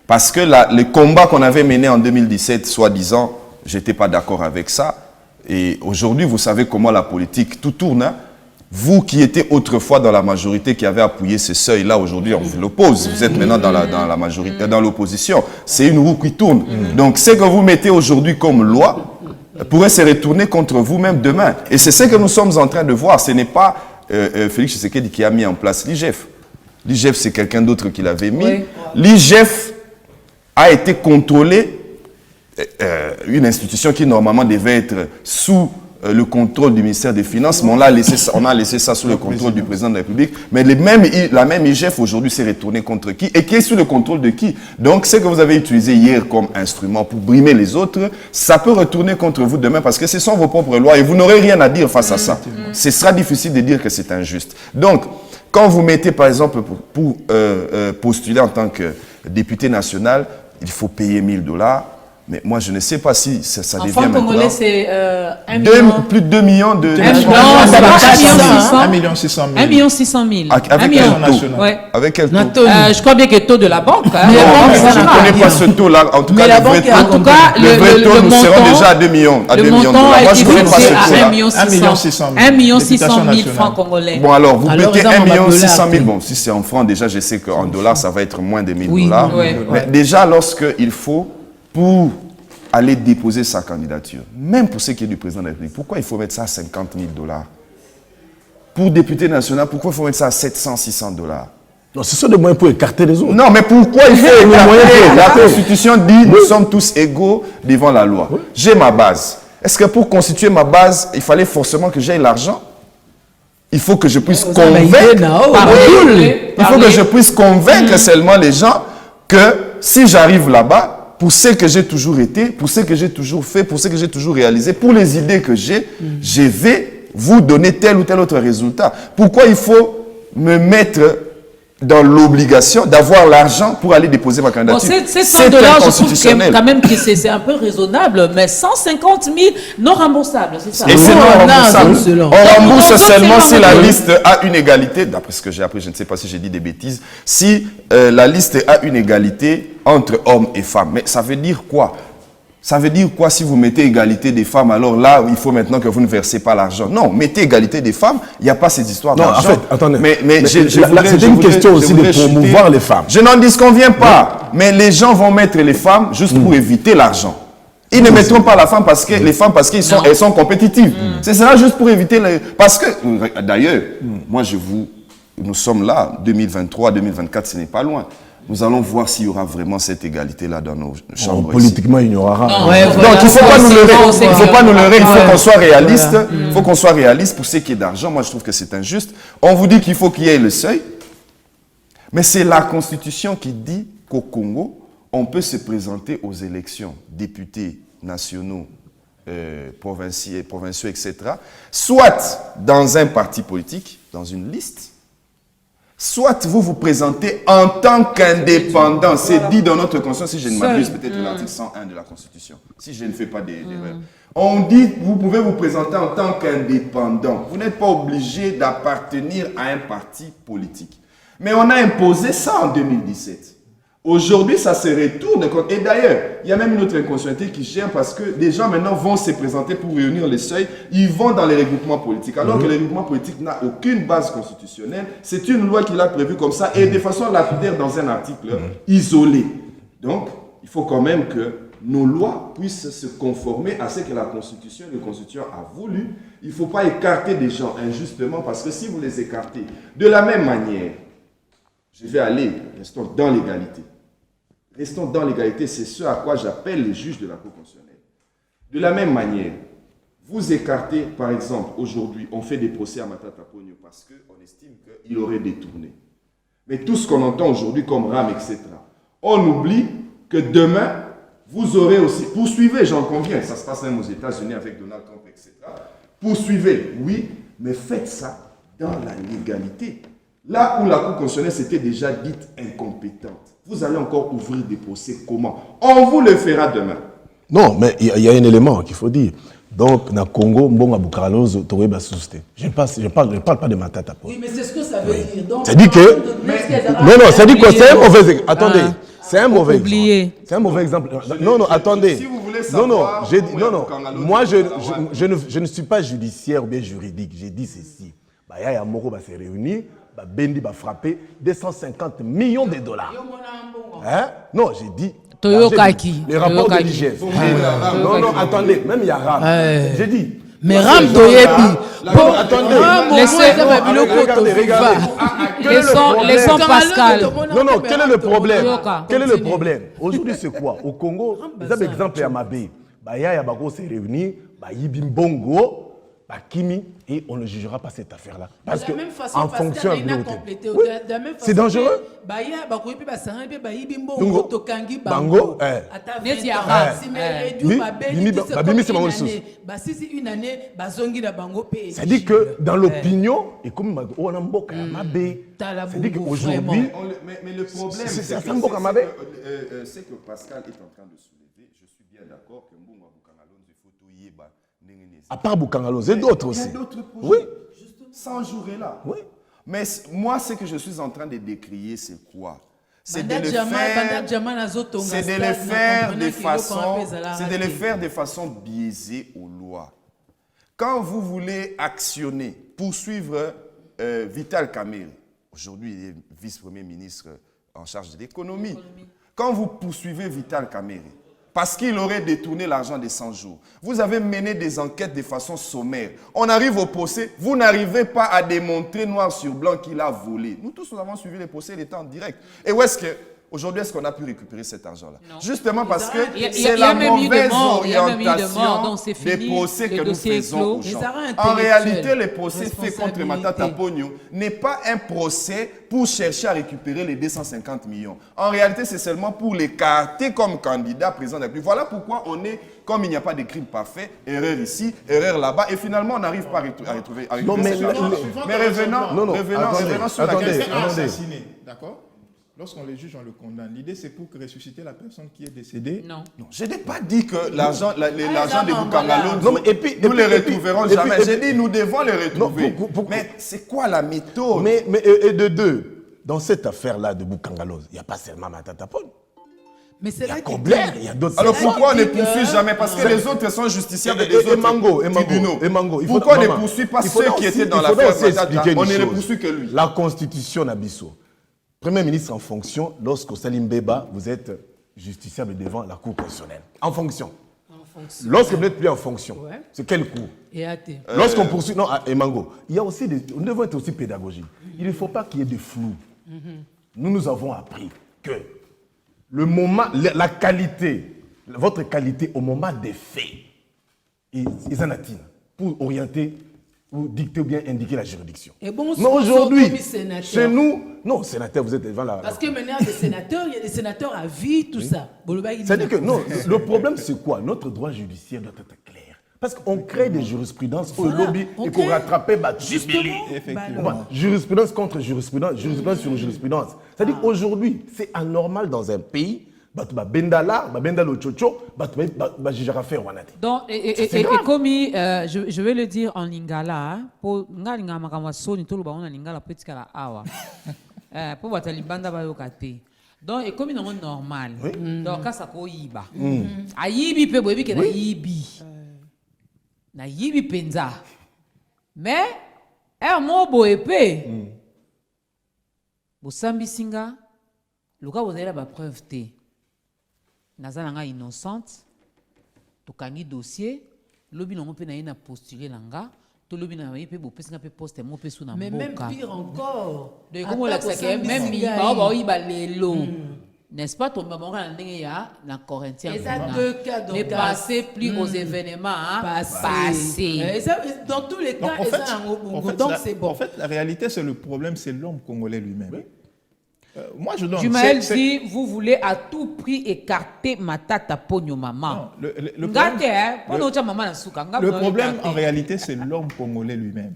parce que le combat qu'on avait mené en 2017, soi-disant, je n'étais pas d'accord avec ça. Et aujourd'hui, vous savez comment la politique, tout tourne, hein? Vous qui étiez autrefois dans la majorité, qui avez appuyé ce seuil-là, aujourd'hui on vous l'oppose. Vous êtes maintenant dans la majorité, dans l'opposition. C'est une roue qui tourne. Donc ce que vous mettez aujourd'hui comme loi pourrait se retourner contre vous-même demain. Et c'est ce que nous sommes en train de voir. Ce n'est pas Félix Tshisekedi qui a mis en place l'IGF. L'IGF, c'est quelqu'un d'autre qui l'avait mis. Oui. L'IGF a été contrôlé, une institution qui normalement devait être sous le contrôle du ministère des Finances, mais on a laissé ça sous le contrôle du président de la République. Mais la même IGF aujourd'hui s'est retournée contre qui? Et qui est sous le contrôle de qui? Donc, ce que vous avez utilisé hier comme instrument pour brimer les autres, ça peut retourner contre vous demain parce que ce sont vos propres lois et vous n'aurez rien à dire face à ça. Ce sera difficile de dire que c'est injuste. Donc, quand vous mettez, par exemple, pour postuler en tant que député national, il faut payer $1000. Mais moi, je ne sais pas si ça devient maintenant... En francs congolais, c'est 1 million... Plus de 2 millions de... 1 million 600 000. 1 million 600 000. Avec quel taux? Avec quel taux? Je crois bien que le taux de la banque... je ne connais pas ce taux-là. En tout cas, le vrai taux, nous serons déjà à 2 millions. Le montant a été fixé à 1 million 600 000 francs congolais. Bon, alors, vous mettez 1 million 600 000. Bon, si c'est en francs, déjà, je sais qu'en dollars, ça va être moins de $1000. Mais déjà, lorsqu'il faut... pour aller déposer sa candidature, même pour ce qui est du président de la République, pourquoi il faut mettre ça à $50 000? Pour député national, pourquoi il faut mettre ça à $700-600? Non, ce sont des moyens pour écarter les autres. Non, mais pourquoi il faut les moyens? La Constitution dit nous sommes tous égaux devant la loi. J'ai ma base. Est-ce que pour constituer ma base, il fallait forcément que j'aie l'argent? Il faut que je puisse convaincre seulement les gens que si j'arrive là-bas, pour ce que j'ai toujours été, pour ce que j'ai toujours fait, pour ce que j'ai toujours réalisé, pour les idées que j'ai, je vais vous donner tel ou tel autre résultat. Pourquoi il faut me mettre dans l'obligation d'avoir l'argent pour aller déposer ma candidature? Bon, c'est $100, je trouve quand même que c'est un peu raisonnable, mais 150 000 non remboursables, c'est ça? Et c'est non remboursable. On rembourse seulement si la liste a une égalité, d'après ce que j'ai appris, je ne sais pas si j'ai dit des bêtises, si la liste a une égalité entre hommes et femmes. Mais ça veut dire quoi? Ça veut dire quoi si vous mettez égalité des femmes? Alors là, il faut maintenant que vous ne versez pas l'argent. Non, mettez égalité des femmes, il n'y a pas cette histoire d'argent. Non, en fait, attendez. Mais c'est une question aussi de promouvoir les femmes. Je n'en disconviens pas, mais les gens vont mettre les femmes juste pour éviter l'argent. Ils ne mettront pas les femmes parce qu'elles sont compétitives. C'est ça juste pour éviter parce que d'ailleurs, nous sommes là, 2023, 2024, ce n'est pas loin. Nous allons voir s'il y aura vraiment cette égalité-là dans nos chambres. Politiquement, il n'y aura pas. Donc, il ne faut pas nous leurrer. Il ne faut pas nous leurrer. Il faut qu'on soit réaliste. Il faut qu'on soit réaliste pour ce qui est d'argent. Moi, je trouve que c'est injuste. On vous dit qu'il faut qu'il y ait le seuil. Mais c'est la Constitution qui dit qu'au Congo, on peut se présenter aux élections, députés nationaux, provinciaux, etc., soit dans un parti politique, dans une liste, soit vous vous présentez en tant qu'indépendant. C'est dit dans notre Constitution, si je ne m'abuse, peut-être l'article 101 de la Constitution, si je ne fais pas d'erreur. On dit que vous pouvez vous présenter en tant qu'indépendant. Vous n'êtes pas obligé d'appartenir à un parti politique. Mais on a imposé ça en 2017. Aujourd'hui, ça se retourne. Et d'ailleurs, il y a même une autre inconscienté qui gère parce que les gens maintenant vont se présenter pour réunir les seuils. Ils vont dans les regroupements politiques. Alors que le regroupement politique n'a aucune base constitutionnelle. C'est une loi qui l'a prévue comme ça et de façon lapidaire dans un article isolé. Donc, il faut quand même que nos lois puissent se conformer à ce que la Constitution et le Constituant a voulu. Il ne faut pas écarter des gens injustement parce que si vous les écartez de la même manière, je vais aller, restons dans l'égalité. Restons dans l'égalité, c'est ce à quoi j'appelle les juges de la Cour constitutionnelle. De la même manière, vous écartez, par exemple, aujourd'hui, on fait des procès à Matata Ponyo parce qu'on estime qu'il aurait détourné. Mais tout ce qu'on entend aujourd'hui comme RAM, etc., on oublie que demain, vous aurez aussi, poursuivez, j'en conviens, ça se passe même aux États-Unis avec Donald Trump, etc. Poursuivez, oui, mais faites ça dans la légalité. Là où la Cour constitutionnelle s'était déjà dite incompétente, vous allez encore ouvrir des procès comment? On vous le fera demain. Non, mais il y a un élément qu'il faut dire. Donc, dans le Congo, bon, Aboukaraloz, Toré Bassousté. Je ne parle pas de Matata. Oui, mais c'est ce que ça veut dire. Donc, ça dit que. Non, ça dit que c'est un mauvais exemple. Attendez, c'est un mauvais exemple. C'est un mauvais exemple. Non, attendez. Si vous voulez savoir. Moi, je ne suis pas judiciaire ou bien juridique. J'ai dit ceci. Yaya Moro va se réunir. Bendi va frapper 250 millions de dollars. Hein? Non, j'ai dit. Les rapports de l'hygiène. Non, attendez, même il y a RAM. J'ai dit. Mais RAM Toyebi. Bon, attendez. Laissons Pascal. Non, quel est le problème? Quel est le problème? Aujourd'hui, c'est quoi? Au Congo, vous avez exemple à Mabé. Yaya Bago s'est réuni, Yibimbongo. Kimi, et on ne jugera pas cette affaire-là. Parce que, en fonction de c'est dangereux. Bango, ça dit que dans l'opinion, et comme on a mboka mabé, ça dit qu'aujourd'hui, mais le problème, c'est que Pascal est en train de soulever, je suis bien d'accord que Mbongo Abukangalonzo, il faut tout yéba. À part Boukangalonzo, et d'autres aussi. Il y a d'autres projets. Oui. 100 jours est là. Oui. Mais moi, ce que je suis en train de décrier, c'est quoi? C'est de le faire de façon biaisée aux lois. Quand vous voulez actionner, poursuivre Vital Kamerhe, aujourd'hui il est vice-premier ministre en charge de l'économie. Quand vous poursuivez Vital Kamerhe, parce qu'il aurait détourné l'argent des 100 jours. Vous avez mené des enquêtes de façon sommaire. On arrive au procès, vous n'arrivez pas à démontrer noir sur blanc qu'il a volé. Nous tous, nous avons suivi les procès, il était en direct. Et où est-ce que, aujourd'hui, est-ce qu'on a pu récupérer cet argent-là? Justement parce que c'est la mauvaise orientation des procès que nous faisons aux gens. En réalité, le procès fait contre Matata Ponyo n'est pas un procès pour chercher à récupérer les 250 millions. En réalité, c'est seulement pour l'écarter comme candidat président de la République. Voilà pourquoi on est, comme il n'y a pas de crime parfait, erreur ici, erreur là-bas, et finalement, on n'arrive pas à retrouver. Non, mais revenons sur la question assassinée, d'accord? Lorsqu'on les juge, on le condamne. L'idée, c'est pour ressusciter la personne qui est décédée. Non. Je n'ai pas dit que l'argent de Boukangalonzo, nous les retrouverons jamais. J'ai dit nous devons les retrouver. Mais c'est quoi la méthode? Et de deux, dans cette affaire-là de Boukangalonzo, il n'y a pas seulement Matata Ponyo. Mais c'est il y a là qu'il Kobler, dit. il y a d'autres. Alors là pourquoi on qu'il ne dit poursuit que- jamais? Parce que les autres sont justiciables des autres tribunaux. Mango, Pourquoi on ne poursuit pas ceux qui étaient dans l'affaire Matata? On ne les poursuit que lui. La Constitution Nabiso. Premier ministre en fonction, lorsque Salim Beba, vous êtes justiciable devant la Cour constitutionnelle. En fonction. Lorsque vous n'êtes plus en fonction, Ouais. c'est quelle cour? Et athée. Lorsqu'on poursuit, non, Emango, il y a aussi nous devons être aussi pédagogiques. Il ne faut pas qu'il y ait de flou. Nous avons appris que le moment, la qualité, votre qualité au moment des faits, ils en atteignent pour orienter ou dicter ou bien indiquer la juridiction. Et bon, Mais aujourd'hui, comme sénateur. chez nous, non, sénateur, vous êtes devant la... Parce que maintenant, il y a des sénateurs, il y a des sénateurs à vie, tout ça. Boloba, il dit C'est-à-dire que, la- non, le problème c'est quoi? Notre droit judiciaire doit être clair. Parce qu'on crée des jurisprudences au Voilà, lobby on et qu'on crée- rattrape Justement. Effectivement. jurisprudence contre jurisprudence, jurisprudence sur jurisprudence. C'est-à-dire qu'aujourd'hui, c'est anormal dans un pays, bendala, bendalo chocho, jugera faire wanati. Donc, et comme je vais le dire en lingala, pour nga linga makama soni tolo ba on lingala petit la awa. Pour bata libanda ba yokate. Donc et comme non normal. Donc ka sako yiba. Ayibi pe boyebi ke na yibi. Na yibi penza. Mais mo boyepe. Bosambi singa luka bozela ba preuve te. Nazalanga innocente. Tokangi dossier, lobi nango pe na ye na postuler langa, to lobi na ye pe bopesi nga pe poste mo pe sous na Mais même mboka. pire encore. Donc comme la sake même mi ba ba yi ba lelo. N'est-ce pas ton maman na ndenge ya na Corinthiens. Et ça, deux cas Ne d'orgasme. passez plus aux événements hein, Passé. Et ça, dans tous les Non, cas, en et fait, ça, en fait, donc la- c'est bon. En fait, la réalité, c'est le problème, c'est l'homme congolais lui-même. Moi, je donne. Jumaël c'est- dit, vous voulez à tout prix écarter Matata Pogno maman. Non, le Ngate, problème, hein, pour notre maman na souka, nga le vous problème, écarter. en réalité, c'est l'homme congolais lui-même.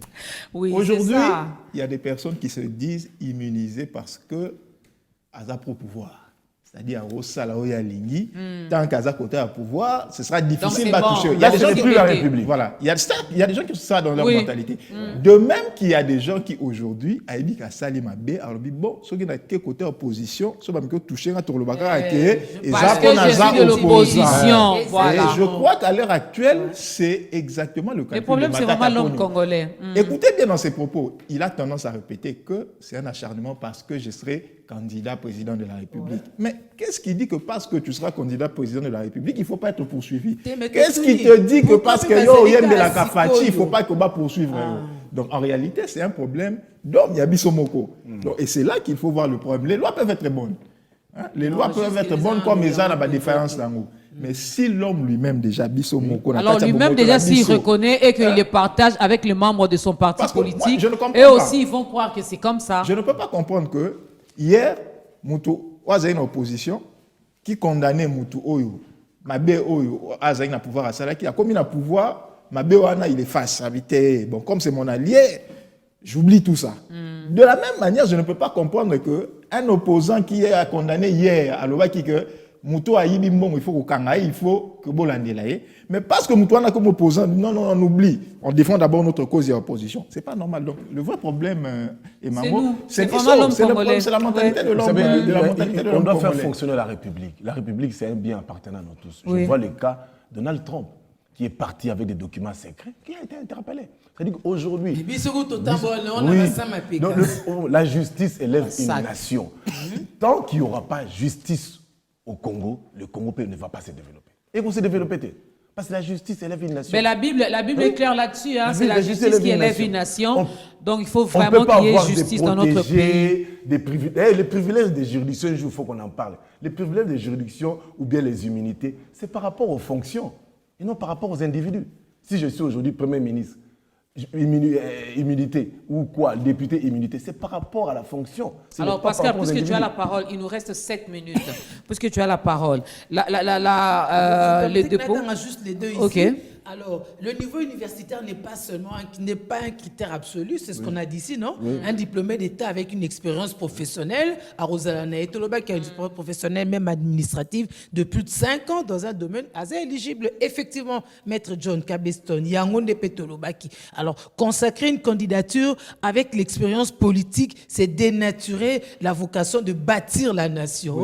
Oui, Aujourd'hui, c'est ça. il y a des personnes qui se disent immunisées parce que Aza pro pouvoir. C'est-à-dire, au Salaoya Lingui, tant qu'Aza côté à pouvoir, ce sera difficile c'est de bon. toucher. Il y Donc, a des gens c'est qui plus la République. Voilà. Il y a des gens qui sont ça dans leur Oui. mentalité. De même qu'il y a des gens qui aujourd'hui, Aïbi Kassali Mabé, alors bon, ceux qui n'ont quel côté opposition, ceux qui ont touché à Tourlobaka, et Parce que je suis de l'opposition. Voilà. Et je crois qu'à l'heure actuelle, c'est exactement le cas. Le problème, c'est vraiment l'homme congolais. Écoutez bien dans ses propos, il a tendance à répéter que c'est un acharnement parce que je serai candidat président de la République. Mais qu'est-ce qui dit que parce que tu seras candidat président de la République, il ne faut pas être poursuivi? Mais Qu'est-ce qu'est-ce qui te dit que pourquoi parce tu que vas yo, il y a aller de la à Kafachi, il ne faut Sikoyo? pas qu'on va poursuivre. Donc en réalité, c'est un problème d'homme, il y a Bissomoko. Donc, et c'est là qu'il faut voir le problème. Les lois peuvent être bonnes. Hein? Les lois peuvent être bonnes comme les gens à défaillance là. Mais si l'homme lui-même déjà Bissomoko, Alors lui-même déjà s'il reconnaît et qu'il le partage avec les membres de son parti Parce que moi, politique, je ne comprends eux pas. aussi ils vont croire que c'est comme ça. Je ne peux pas comprendre que hier, Moutou, Oazaï une opposition qui condamnait Moutou Oyo, Mabé Oyo, Oazaï n'a pouvoir à Salaki, a comme il a pouvoir, Mabé Oana il est face, habité. Bon, comme c'est mon allié, j'oublie tout ça. De la même manière, je ne peux pas comprendre qu'un opposant qui a condamné hier à l'Obaki que Moutou a yibi mbongo, il faut qu'au il faut que Bolandelaye. Mais parce que Moutou a comme opposant, non, on oublie. On défend d'abord notre cause et l'opposition. C'est pas normal. Donc, le vrai problème, nous. C'est Bissau. vraiment l'homme C'est congolais. c'est la mentalité de Vous l'homme. savez, de la mentalité de on l'homme doit faire congolais. fonctionner la République. La République, c'est un bien appartenant à nous tous. Oui. Je vois le cas de Donald Trump, qui est parti avec des documents secrets, qui a été interpellé. C'est-à-dire qu'aujourd'hui... La justice élève une nation. Tant qu'il n'y aura pas justice au Congo, le Congo ne va pas se développer. Et vous se développer. Parce que la justice élève une nation. Mais la Bible est claire là-dessus. Hein, c'est la justice qui élève une nation. Donc il faut On vraiment peut pas qu'il y ait avoir justice des dans notre pays. Des privilèges. Les privilèges des juridictions, il faut qu'on en parle. Les privilèges des juridictions ou bien les immunités, c'est par rapport aux fonctions et non par rapport aux individus. Si je suis aujourd'hui Premier ministre, immunité ou quoi, député immunité, c'est par rapport à la fonction. Alors Pascal, puisque tu as la parole, il nous reste 7 minutes. Puisque tu as la parole, les dépôts. Juste les deux ici. Okay. Alors, le niveau universitaire n'est pas un critère absolu, c'est ce qu'on a dit ici, non? Un diplômé d'État avec une expérience professionnelle, à Rosalana et Toloba, qui a une expérience professionnelle, même administrative, de plus de 5 ans dans un domaine assez éligible. Effectivement, Maître John Cabeston, Yangonde Petolobaki. Alors, Alors, consacrer une candidature avec l'expérience politique, c'est dénaturer la vocation de bâtir la nation.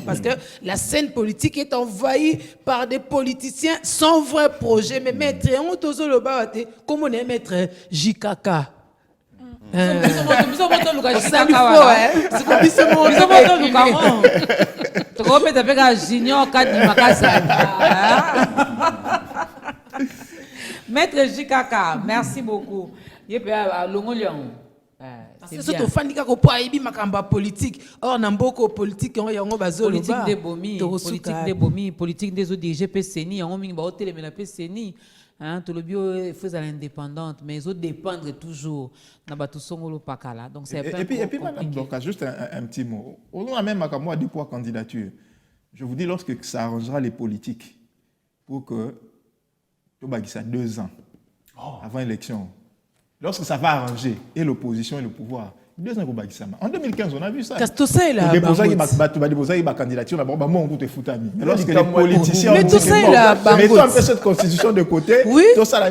Parce que la scène politique est envahie par des politiciens sans vrai projet. Mais maître, comment on est maître JKK? Maître JKK, merci beaucoup. C'est surtout fan qui a ibi makamba politique. Or namboko politique on yango bazolo politique de bomi, politique des autres DGP CENI, on mingi ba hôtel mais la CENI. Hein, tout le bio est fait à l'indépendante, mais ils autres dépendent toujours. Donc c'est et puis madame, donc, juste un petit mot. On a même à moi 2 poids candidature. Je vous dis, lorsque ça arrangera les politiques, pour que ça 2 ans avant l'élection, lorsque ça va arranger et l'opposition et le pouvoir, 2 ans pour Bagisama. En 2015, on a vu ça. Castosé là. Tu vas déposer ma candidature, d'abord, on peut te foutre à mi. Mais lorsque les politiciens ont dit que mettons un peu cette constitution de côté, tout ça,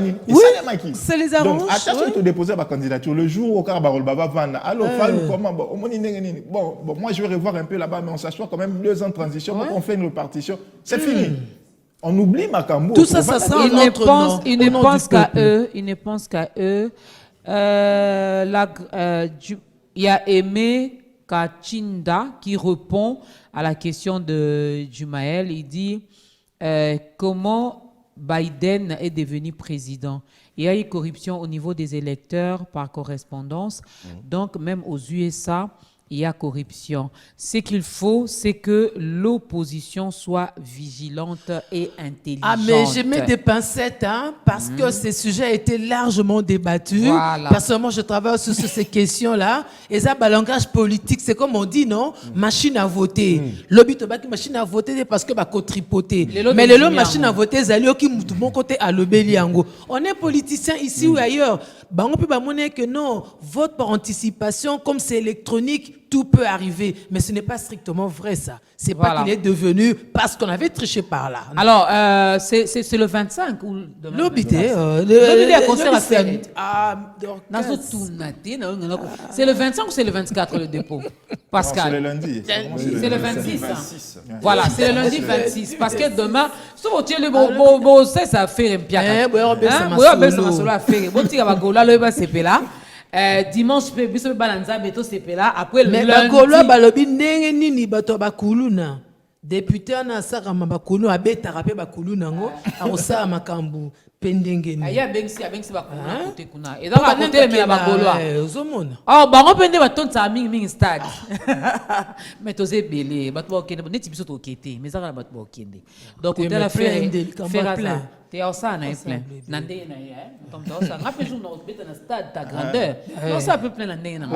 c'est les arrange. Donc, attention de déposer ma candidature. Le jour où Karbarol Baba va, alors, comment, bon, moi, je vais revoir un peu là-bas, mais on s'assoit quand même 2 ans de transition, on fait une répartition. C'est fini. On oublie Makambo. Tout ça, ça sent ils ne pensent qu'à eux. Ils ne pensent qu'à eux. Il y a Aimé Kachinda qui répond à la question de Jumael. Il dit comment Biden est devenu président. Il y a eu corruption au niveau des électeurs par correspondance. Donc, même aux USA, il y a corruption. Ce qu'il faut, c'est que l'opposition soit vigilante et intelligente. Ah, mais je mets des pincettes, hein, parce que ces sujets ont été largement débattus. Voilà. Personnellement, je travaille sur ces questions-là. Et ça, le langage politique, c'est comme on dit, non? Machine à voter. Lobby tobaki machine à voter parce que ko tripoter. Mais les machines à voter, zali qui moutou bon côté à l'obéliango. On est politicien ici ou ailleurs. Bah, on peut pas monnaie que non, vote par anticipation, comme c'est électronique, tout peut arriver. Mais ce n'est pas strictement vrai, ça. C'est pas qu'il est devenu parce qu'on avait triché par là. Non. Alors, c'est le 25 ou demain? L'obité. L'obité a concert à faire. C'est le 25 ou c'est le 24 le dépôt? Pascal. C'est le lundi. C'est le 26. Hein. Voilà, c'est le lundi 26. Parce que demain, si vous tirez le bon, ça fait un pied. Dimanche, biso balanza beto sepela après le lundi. Mais bakolo balobi ndenge nini bato bakuluna. Député na saka mabakulu abeta rapé bakulu nango akosala makambu pendenge ni. Aya bengsi bakulu côté kuna. Et donc à côté mais bakolo. Ozomona. Oh bango pende batonta mingi stade. Mais tozé belé bato bakende neti biso to kete mais ça bato bakende. Donc on a faire plein. Tu es ça, na plein. Nandé na comme ça. On a fait jour na stade ta grandeur. Non ça peut plein nandé na.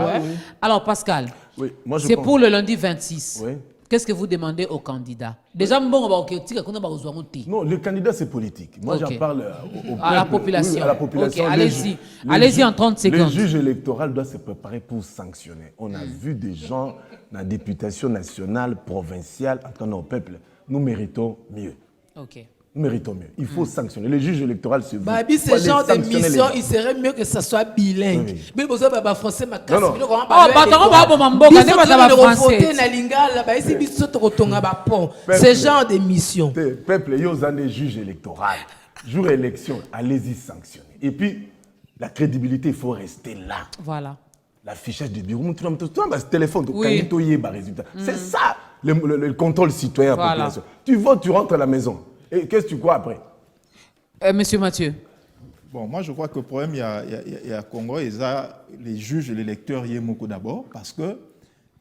Alors Pascal. Oui, moi c'est pour le lundi 26. Oui. Qu'est-ce que vous demandez aux candidats? Déjà, bon, non, le candidat, c'est politique. Moi, j'en parle au peuple, à la population. Oui, à la population. Okay, allez-y. Allez-y en 30 secondes. Le juge électoral doit se préparer pour sanctionner. On a vu des gens dans la députation nationale, provinciale, en train au peuple. Nous méritons mieux. OK. Nous méritons mieux. Il faut sanctionner. Le juge électoral se veut. Babi, ce genre de mission, il serait mieux que ça soit bilingue. Mais vous avez un français, ma casse. Non. Oh, ce genre de mission. Peuple, il y a des juges électoraux. Jour élection, allez-y sanctionner. Et puis, la crédibilité, il faut rester là. Voilà. L'affichage du bureau, tu as téléphone, résultat. C'est ça, le contrôle citoyen à la population. Tu votes, tu rentres à la maison. Et qu'est-ce que tu crois après? Monsieur Mathieu. Bon, moi je crois que le problème, il y a Congo, les juges et les lecteurs y est d'abord, parce que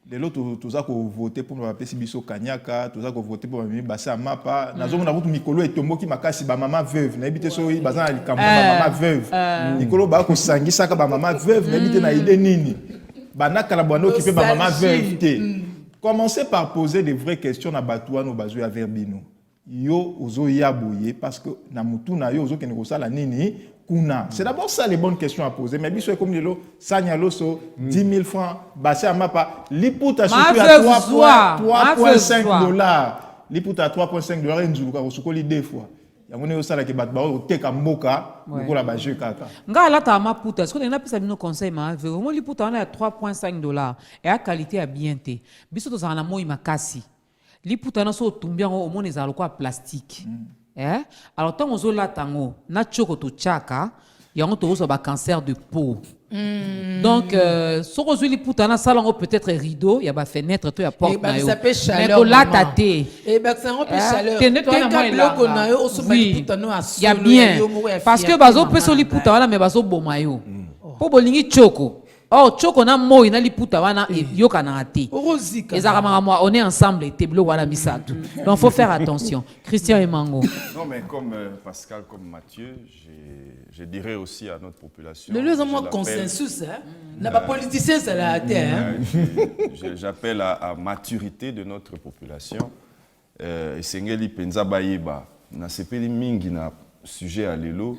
les autres, tout ça qu'on voté pour nous appeler Sibiso Kanyaka, tout ça qu'on voté pour nous passer à Mapa, nous avons vu Mikolo et Tombo qui m'a cassé ma maman veuve, n'habite sur lui, bazan ali kambo maman veuve. Mikolo ba ko sangi saka ba maman veuve, n'habite na idée nini. Bana kalabano qui fait ma maman veuve. Commencez par poser des vraies questions à Batouano Bazou à Verbino. Yo ozo yaboye parce que na mutu na yo ozo keneko sala nini kuna. C'est d'abord ça les bonnes questions à poser. Mais biso comme lelo sanyalo so 10 000 francs basé à mapa liputa surtout à 3.5 $. Liputa à 3.5 $ nzuluka osukoli deux fois. yango ne osala ke bat ba o teka mboka lokola ba jeu kaka nga la ta maputa ce qu'on a pisa bino conseil ma vraiment liputa on a 3.5 $, et à qualité à bien té biso to zana moi makasi liputa na so tumbia au moni za lokwa plastique alors tant ozo la tango na choko to chaka yango to ozo ba cancer de peau. Donc, ce que je pour dans salon peut-être rideau, il y a des fenêtres, il y a porte. Mais ça fait chaleur. Mais pour la tâter. Et ben ça fait chaleur. Oui, il y a bien. Parce que bazo peut soli pour wana mais bazo bomayo. Pour bolingi choko. Oh, choko na moi na liputa wana yoka na ate. On est ensemble et teblo wala misato. Donc faut faire attention. Christian et Mango. Non mais comme Pascal, comme Mathieu, je dirais aussi à notre population. Le lieu de consensus, hein. N'a pas politicien, ça l'a été, hein. J'appelle à maturité de notre population. Sengeli penza bayeba na sepeli mingi na sujet à l'élo.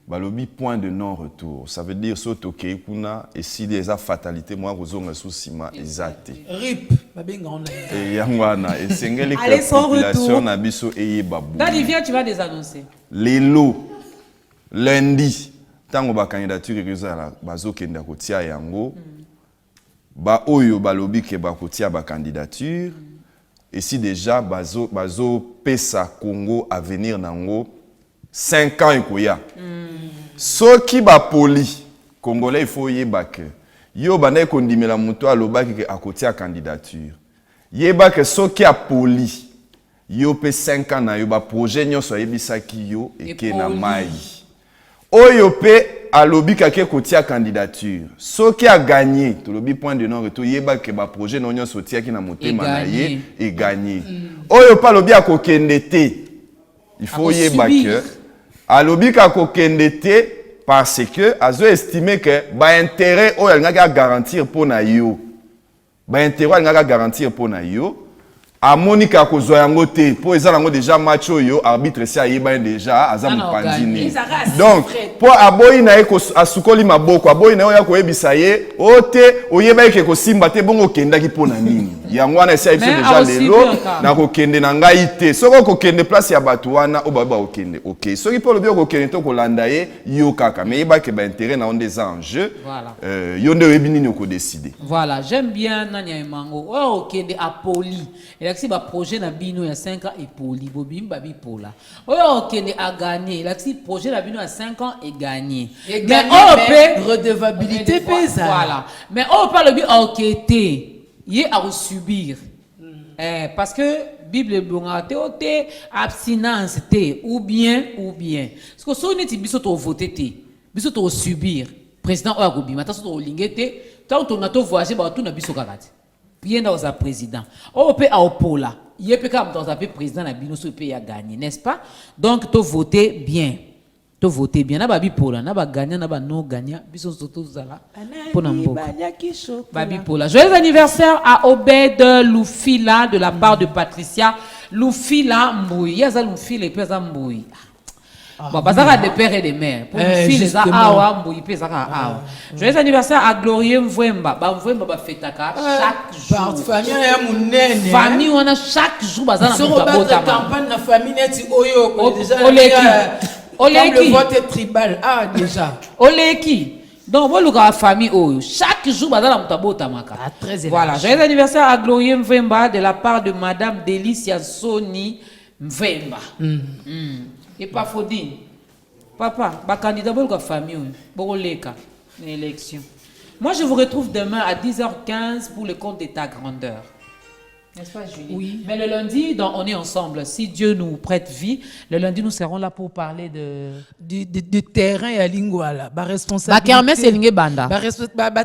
Balobi point de non-retour. Ça veut dire soto keikuna et si des fatalités moi rozonga sous ciment exact. Rip babenga on a. Et yangwana et sengeli que population na biso eyeba bu. Dali viens tu vas désannoncer. L'élo lundi tango ba candidature ezala bazokenda kotia yango ba oyo balobi ke ba kotia ba candidature et si déjà bazo pesa Congo à venir nango 5 ans ekoya. Soki ba poli congolais il faut yeba que yo bana kondimela muto alobaki ke akotia candidature. Yeba que soki a poli yo pe 5 ans na yo ba projet nyonso yebisaki yo eke na mai. Oyo pe alobi kake kotia candidature. Soki a gagné, to lobi point de non retour yeba ke ba projet no nyonso tia ki na motema na ye et gagné. Oyo pa lobi akokende te. Il faut yeba que alobi kakokende te parce que azo estimer que ba intérêt oyo ngaka garantir pona yo. Ba intérêt ngaka garantir pona yo. A Monica kozwa yango te po eza nango déjà match oyo arbitre si ayeba déjà azam pandini. Donc po aboyi na eko asukoli maboko aboyi na oya ko yebisa ye ote oyeba ke ko simba te bongo kendaki pona nini. Yango wana si ayebisa déjà lelo na ko kende na ngai te. Soko ko kende place ya batu wana obaba okende. OK. Soki po lobi ko kende to ko landa ye yo kaka mais yeba ke ba intérêt na onde za en jeu. Voilà. Yo nde yebi nini ko décider. Voilà, j'aime bien Nanya Emango. Oh okende a poli. Si ba projet na bino ya 5 ans et poli bobim babi pola oyo kende a gagné la si projet na bino ya 5 ans et gagné mais redevabilité pesa voilà mais on parle bien enquêter y a subir parce que Bible bongate ote abstinence te ou bien parce que so neti biso to voter te biso to subir président o akobima ta so to lingete tant on a to voyager ba tout na biso kakati bien dans un président. On peut à Opola. Il peut comme dans un président na bino so peut y gagner, n'est-ce pas? Donc to voter bien. To voter bien. Na ba bipola, na ba gagnant, na ba non gagnant. Biso soto zala. Pour nambo. Ba bipola. Joyeux anniversaire à Obed Loufila de la part de Patricia. Loufila Mboui. Yaza Loufila et puis Yaza Mboui. Bon, parce qu'il y a des pères et des mères. Pour une fille, les awa, joyeux anniversaire à Glorieux Mvwemba. Mvwemba va fêter chaque jour. Famille, on a chaque jour. Sur la campagne, la famille est déjà. Le vote tribal. Ah, déjà. Oleki. Donc, vous avez la famille, chaque jour, voilà. Joyeux anniversaire à Glorieux Mvwemba de la part de Madame Delicia Soni Mvwemba. Et pas Fodine. Papa, ba candidat pour la famille, pour l'élection. Moi, je vous retrouve demain à 10h15 pour le compte de ta grandeur. N'est-ce pas, Julie? Oui. Mais le lundi, donc, on est ensemble. Si Dieu nous prête vie, le lundi, nous serons là pour parler du terrain et à Lingwala. Ba responsabilité. Ba kermesse linge banda. Ba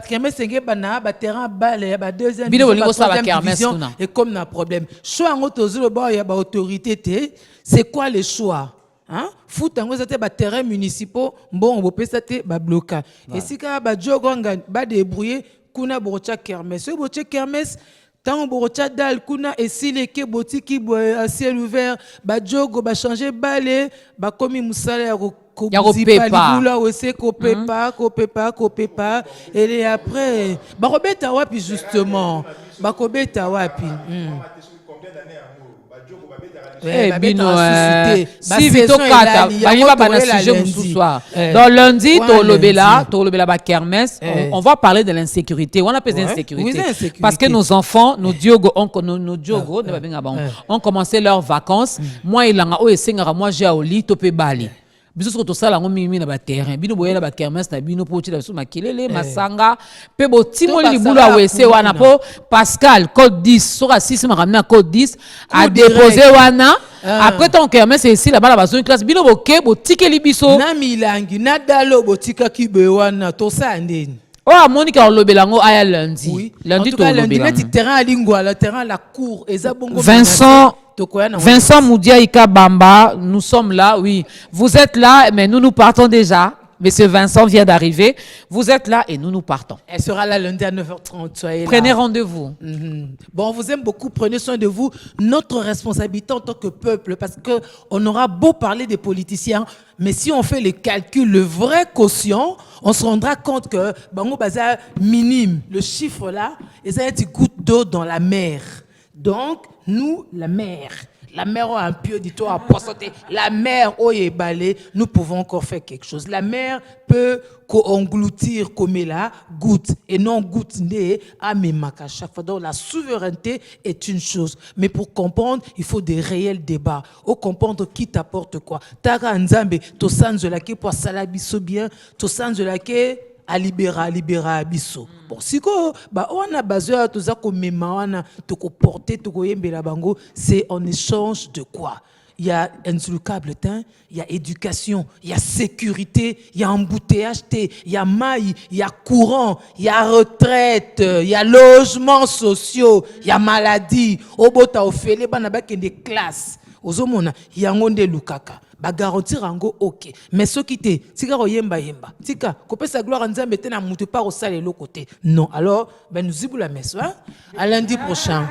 kermesse linge banda, ba terrain bale, ba deuxième division. Et comme na problème. Choix en autour ba ya ba autorité, c'est quoi le choix? Hein? Foot en fait ba terrain municipaux, bon on peut ça te ba bloquer. Et si ka ba jogonga ba débrouiller kuna bocha kermesse, bocha kermesse tant bocha dal kuna et si les ke botiki à ciel ouvert, ba jogo ba changer balé, ba komi musala kopepa et après ba robeta wapi justement ba kobeta wapi Si Vito Kata, dans lundi, on va parler de l'insécurité. On appelle l'insécurité. Parce que nos enfants, nos diogo, ont commencé leurs vacances. Moi, j'ai au lit, topé bali. Biso to sala ngo mimi na ba terrain bino boyela ba kermesse na bino po tila so makelele masanga pe bo timoli libulu awese wana po Pascal code 10 so ka 6 makamna code 10 a déposé wana après ton kermesse ici là bas la bazone classe bino boke bo tikeli biso na milangi na dalo bo tika kibe wana to sa ndeni. Oh, Monica Olobelango aya lundi. Oui. Lundi to lundi na terrain à lingua, le terrain à la cour eza bongo. Vincent Moudia Ika Bamba, nous sommes là, oui. Vous êtes là, mais nous partons déjà. Monsieur Vincent vient d'arriver. Vous êtes là et nous partons. Elle sera là lundi à 9h30. Soyez là. Prenez rendez-vous. Bon, on vous aime beaucoup. Prenez soin de vous. Notre responsabilité en tant que peuple, parce qu'on aura beau parler des politiciens, mais si on fait les calculs, le vrai quotient, on se rendra compte que Bango Baza minime, le chiffre là, et ça a une goutte d'eau dans la mer. Donc, nous, la mer a un pied du tout à poissoter. La mer, nous pouvons encore faire quelque chose. La mer peut engloutir comme la goutte et non goutte à Memaka chaque fois. Donc la souveraineté est une chose. Mais pour comprendre, il faut des réels débats. Au comprendre qui t'apporte quoi. Tara Nzambe, to sanzolake pour salabiso bien, to sanzolake à libéra biso. Bon, si on a besoin de tout ça comme mémoire, de porter, de yembela bango, c'est en échange de quoi? Il y a insulcable teint, il y a éducation, il y a sécurité, il y a embouteillage, il y a maille, il y a courant, il y a retraite, il y a logements sociaux, il y a maladie. Au bota au fele banabak des classes. Ozomona, il y a ngonde lukaka. Ba garantir ango ok, mais ce qui te tika yemba tika kopesa gloire nzambe te na mutu pas au sale le côté non alors ben nous zibou la messe hein? À lundi prochain.